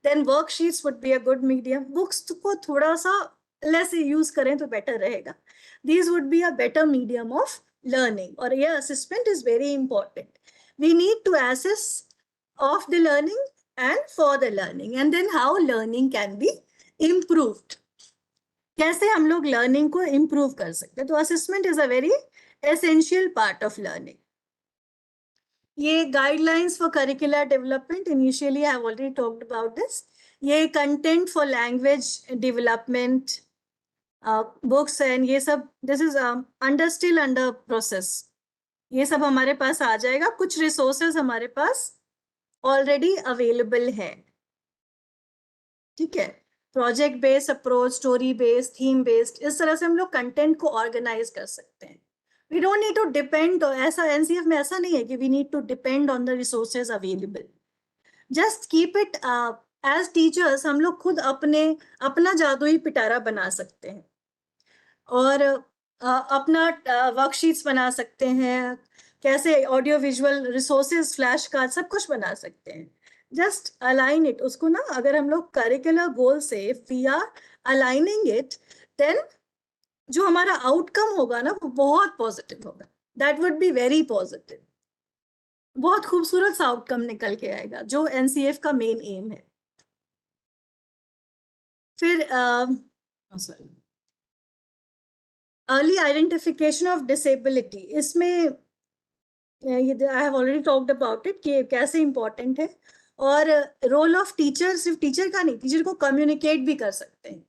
Then worksheets would be a good medium. Books को थोड़ा सा लेस यूज करें तो बेटर रहेगा. These would be a better medium of learning. और ये assessment is very important. We need to assess of the learning and for the learning, and then how learning can be improved. कैसे हम लोग learning को improve कर सकते हैं. तो assessment is a very essential part of learning. ये guidelines for curricular development, initially I have already talked about this. ये content for language development, books and ये सब, this is still under process. ये सब हमारे पास आ जाएगा. कुछ रिसोर्सेज हमारे पास ऑलरेडी अवेलेबल है. ठीक है, project based approach, story based, theme based, इस तरह से हम लोग कंटेंट को ऑर्गेनाइज कर सकते हैं. We don't need to depend, ऐसा NCF में ऐसा नहीं है कि we need to depend on the resources available. Just keep it as teachers, हम लोग खुद अपना जादुई पिटारा बना सकते हैं और अपना वर्कशीट्स बना सकते हैं, कैसे audio visual resources, flash card, सब कुछ बना सकते हैं. Just align it. उसको ना अगर हम लोग करिकुलर गोल से if we are aligning it, then जो हमारा आउटकम होगा ना वो बहुत पॉजिटिव होगा. That would be very positive. बहुत खूबसूरत सा आउटकम निकल के आएगा जो NCF का मेन एम है. फिर अर्ली आइडेंटिफिकेशन ऑफ डिसेबिलिटी, इसमें आई have already talked about it कि कैसे इंपॉर्टेंट है. और रोल ऑफ टीचर, सिर्फ टीचर का नहीं, टीचर को कम्युनिकेट भी कर सकते हैं.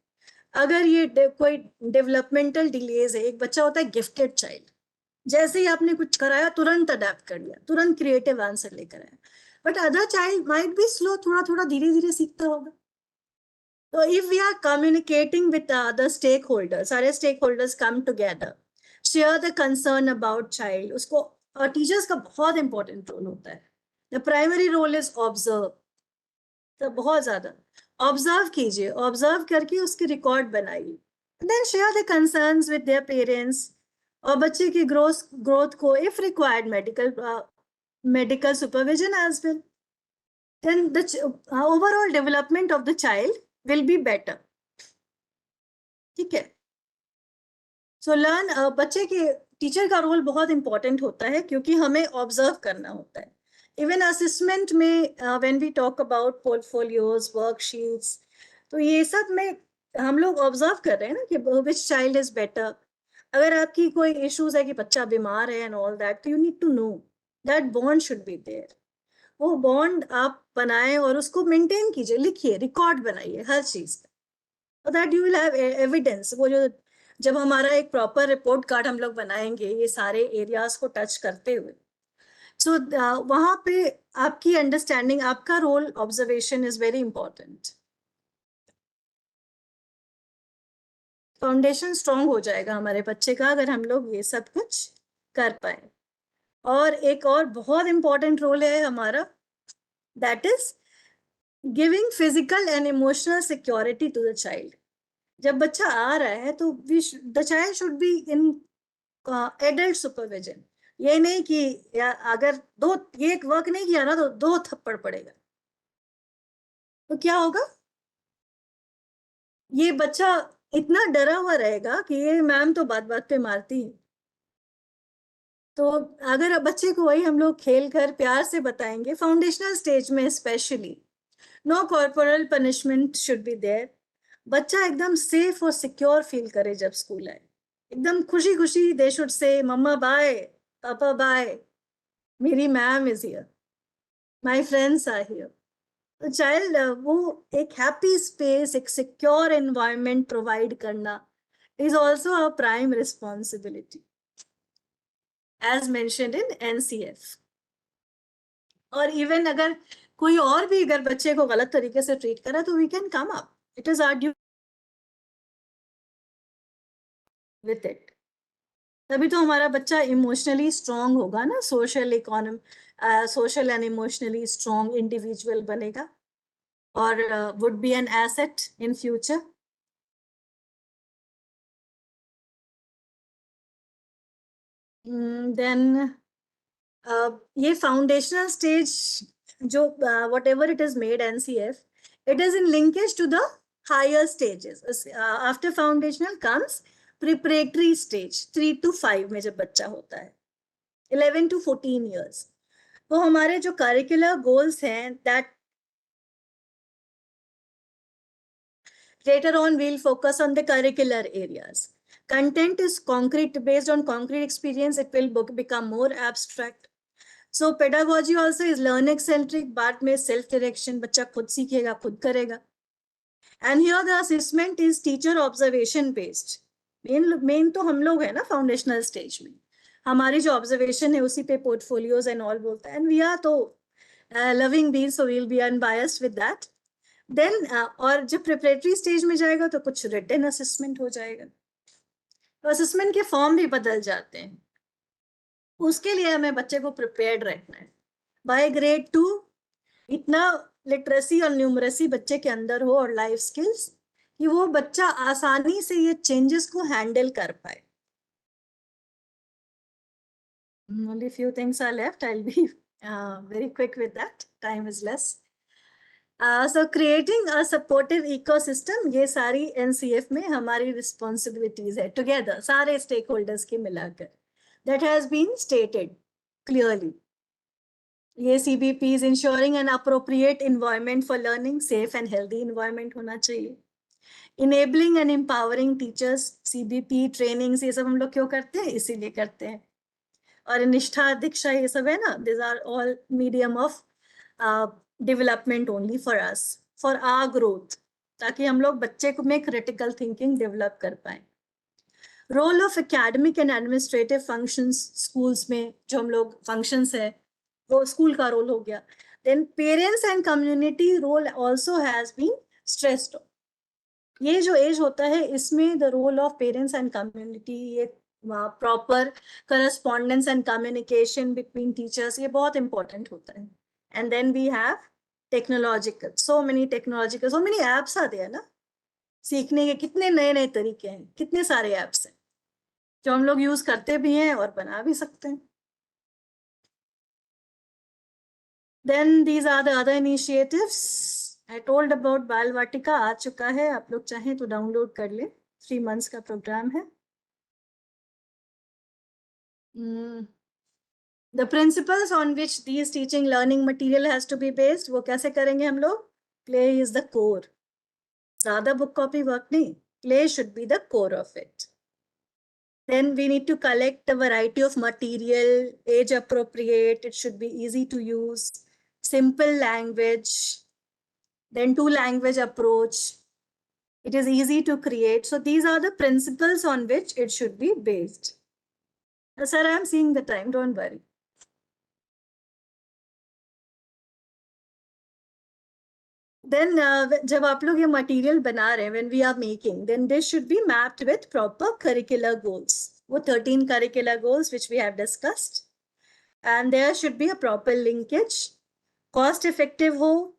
अगर ये कोई डेवलपमेंटल डिलेज है, एक बच्चा होता है गिफ्टेड चाइल्ड, जैसे ही आपने कुछ कराया तुरंत अडेप्ट कर लिया, तुरंत क्रिएटिव आंसर लेकर आया. But other child might be slow, थोड़ा थोड़ा धीरे धीरे सीखता होगा. तो if we are communicating with other stakeholders, सारे stakeholders come together, share the concern about child, उसको टीचर्स का बहुत इंपॉर्टेंट रोल होता है. The primary role is observe. तो बहुत ज्यादा ऑब्जर्व कीजिए, ऑब्जर्व करके उसकी रिकॉर्ड बनाइए. Then share the concerns with their parents. और बच्चे की ग्रोथ को if required medical supervision as well. Then the overall development of the child will be better. ठीक है. सो लर्न, बच्चे के टीचर का रोल बहुत इंपॉर्टेंट होता है क्योंकि हमें ऑब्जर्व करना होता है. इवन असेसमेंट में when we talk about portfolios, worksheets, तो ये सब में हम लोग ऑब्जर्व कर रहे हैं ना कि विच चाइल्ड इज बेटर. अगर आपकी कोई इश्यूज है कि बच्चा बीमार है एंड ऑल दैट, तो you need to know that bond should be there. वो बॉन्ड आप बनाएं और उसको मेंटेन कीजिए, लिखिए, रिकॉर्ड बनाइए हर चीज का, that you will have evidence. वो जो जब हमारा एक प्रॉपर रिपोर्ट कार्ड हम लोग बनाएंगे ये सारे एरियाज को टच करते हुए, सो वहां पे आपकी अंडरस्टैंडिंग, आपका role observation is very important. Foundation strong हो जाएगा हमारे बच्चे का अगर हम लोग ये सब कुछ कर पाए। और एक और बहुत इंपॉर्टेंट रोल है हमारा, that is giving physical and emotional security to the child. जब बच्चा आ रहा है तो the child should be in adult supervision. ये नहीं कि अगर दो ये वर्क नहीं किया ना तो 2 थप्पड़ पड़ेगा, तो क्या होगा, ये बच्चा इतना डरा हुआ रहेगा कि ये मैम तो बात बात पे मारती है। तो अगर बच्चे को वही हम लोग खेल कर प्यार से बताएंगे, फाउंडेशनल स्टेज में specially, no corporal punishment should be there. बच्चा एकदम सेफ और सिक्योर फील करे जब स्कूल आए, एकदम खुशी खुशी they should say mamma bye, papa bye, मेरी ma'am is here, my friends are here. तो चाइल्ड वो एक हैप्पी स्पेस, एक सिक्योर एनवायरनमेंट प्रोवाइड करना is also a prime responsibility as mentioned in NCF। और इवन अगर कोई और भी अगर बच्चे को गलत तरीके से ट्रीट करा तो we can come up, it is our duty with it. तभी तो हमारा बच्चा इमोशनली स्ट्रांग होगा ना, social and emotionally strong individual बनेगा और would be an asset in future. Then ये फाउंडेशनल स्टेज जो whatever it is made NCF, it is in linkage to the higher stages. After foundational comes preparatory stage 3 to 5 में जब बच्चा होता है 11 to 14 years। तो हमारे जो curricular goals हैं, that later on we'll focus on the curricular areas. Content is concrete, based on concrete experience, it will become more abstract. So pedagogy also is learner centric, बाद में self direction, बच्चा खुद सीखेगा, खुद करेगा। And here the assessment is teacher observation based। Main तो हम लोग है ना फाउंडेशनल स्टेज में, हमारी जो ऑब्जर्वेशन है उसी पे पोर्टफोलियोज एंड ऑल बोलता है, एंड वी आर तो loving beings, so we'll be unbiased with that. Then और जब प्रिपरेटरी स्टेज में जाएगा तो कुछ रिटन असेसमेंट हो जाएगा, तो असेसमेंट के फॉर्म भी बदल जाते हैं। उसके लिए हमें बच्चे को प्रिपेयर्ड रहना है। बाय ग्रेड 2 इतना लिटरेसी और न्यूमरेसी बच्चे के अंदर हो और लाइफ स्किल्स कि वो बच्चा आसानी से ये चेंजेस को हैंडल कर पाए। Only few things are left. I'll be very quick with that. Time is less. So creating a supportive ecosystem, ये सारी NCF में हमारी responsibilities है together, सारे stakeholders के मिलाकर, that has been stated clearly. ये CBP is ensuring an appropriate environment for learning, safe and healthy environment होना चाहिए। Enabling and empowering teachers, CBP trainings, ये सब हम लोग क्यों करते हैं, इसीलिए करते हैं। और निष्ठा, दीक्षा, ये सब है ना, these are all medium of development only for us, for our growth, ताकि हम लोग बच्चे को में critical thinking develop कर पाए। Role of academic and administrative functions schools में जो हम लोग functions है वो स्कूल का रोल हो गया। Then parents and community role also has been stressed on। ये जो एज होता है इसमें the role of parents and community, ये proper correspondence and communication between teachers, ये बहुत important होता है। And then we have technological, so many apps are there ना, सीखने के कितने नए नए तरीके हैं, कितने सारे apps हैं जो हम लोग यूज करते भी हैं और बना भी सकते हैं। Then these are the other initiatives. I told about बाल वाटिका आ चुका है, आप लोग चाहें तो डाउनलोड कर ले, 3 months का प्रोग्राम है। The principles on which these teaching learning material has to be based, वो कैसे करेंगे हम लोग? Play is the core. ज़्यादा book copy work नहीं, play should be the core of it. Then we need to collect a variety of material, age appropriate, it should be easy to use, simple language, then two language approach. It is easy to create. So these are the principles on which it should be based. Sir, I am seeing the time, don't worry. Then जब आप लोग ये material बना रहे हैं, when we are making, then this should be mapped with proper curricular goals. वो 13 curricular goals which we have discussed. And there should be a proper linkage, cost effective हो,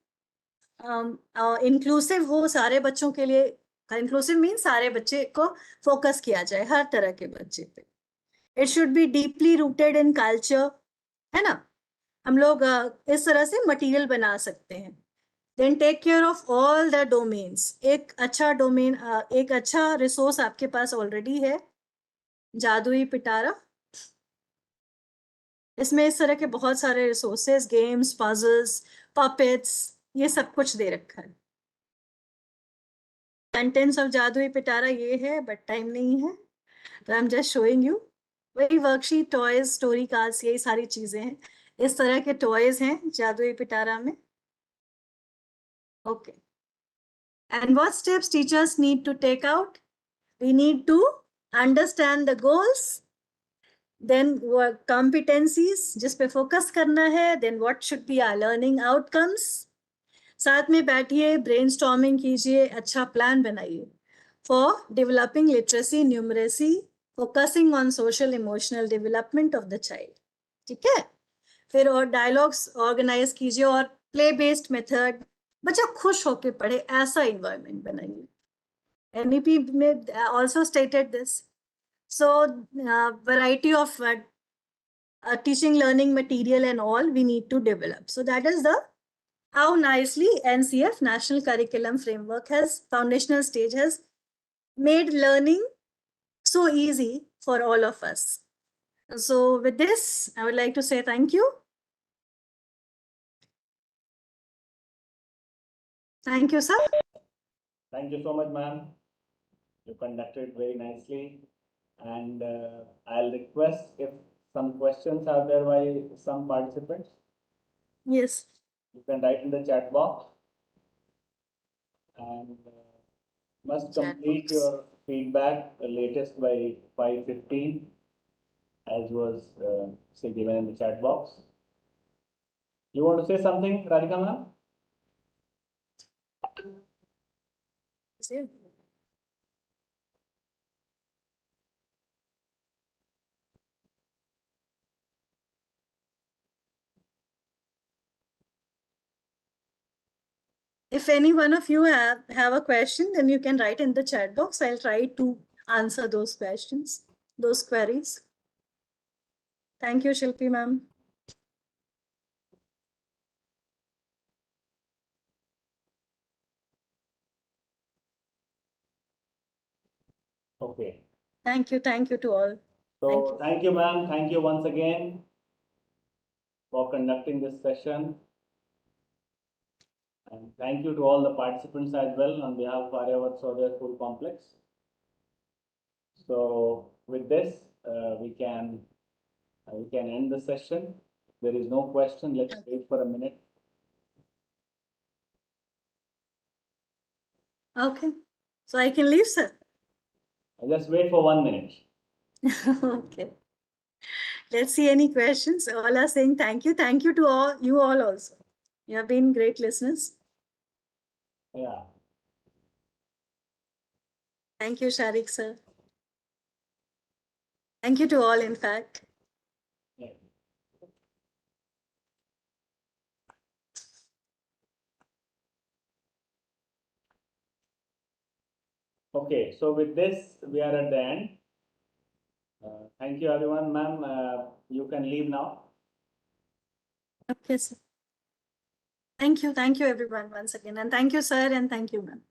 inclusive हो सारे बच्चों के लिए. Inclusive means सारे बच्चे को focus किया जाए, हर तरह के बच्चे पे. It should be deeply rooted in culture, है ना? हम लोग इस तरह से material बना सकते हैं. Then take care of all the domains. एक अच्छा domain, एक अच्छा resource आपके पास already है, जादुई पिटारा. इसमें इस तरह के बहुत सारे resources, games, puzzles, puppets, ये सब कुछ दे रखा है. Contents of जादुई पिटारा ये है, but time नहीं है. तो I'm just showing you. वही worksheet, toys, story cards, यही सारी चीजें हैं. इस तरह के toys हैं जादुई पिटारा में. Okay. And what steps teachers need to take out? We need to understand the goals, then what competencies जिस पे focus करना है, then what should be our learning outcomes. साथ में बैठिए, brainstorming कीजिए, अच्छा plan बनाइए for developing literacy, numeracy, focusing on social emotional development of the child. ठीक है? फिर और dialogues organize कीजिए और play based method, बच्चा खुश होके पढ़े ऐसा environment बनाइए. NEP में also stated this. So variety of teaching learning material and all we need to develop. So that is the how nicely NCF National Curriculum Framework has foundational stage has made learning so easy for all of us. So with this, I would like to say thank you. Thank you, sir. Thank you so much, ma'am. You conducted very nicely. And I'll request if some questions are there by some participants, Yes. you can write in the chat box. And must Chat complete box. your feedback latest by 5:15, as was say given in the chat box. You want to say something, Radhika ma'am? If any one of you have a question, then you can write in the chat box. I'll try to answer those questions, those queries. Thank you, Shilpi ma'am. Okay. Thank you to all. So thank you, ma'am. Thank you once again for conducting this session. And thank you to all the participants as well on behalf of Aryabhat Swadhyay School Complex. So with this, we can end the session. If there is no question, let's wait for a minute. Okay, so I can leave, sir. Just wait for 1 minute. Okay. Let's see any questions. All are saying thank you. Thank you to all you all also. You have been great listeners. Yeah. Thank you, Sharik sir. Thank you to all, in fact. Yeah. Okay, so with this, we are at the end. Thank you, everyone, ma'am. You can leave now. Okay, sir. Thank you everyone once again. And thank you, sir, and thank you, ma'am.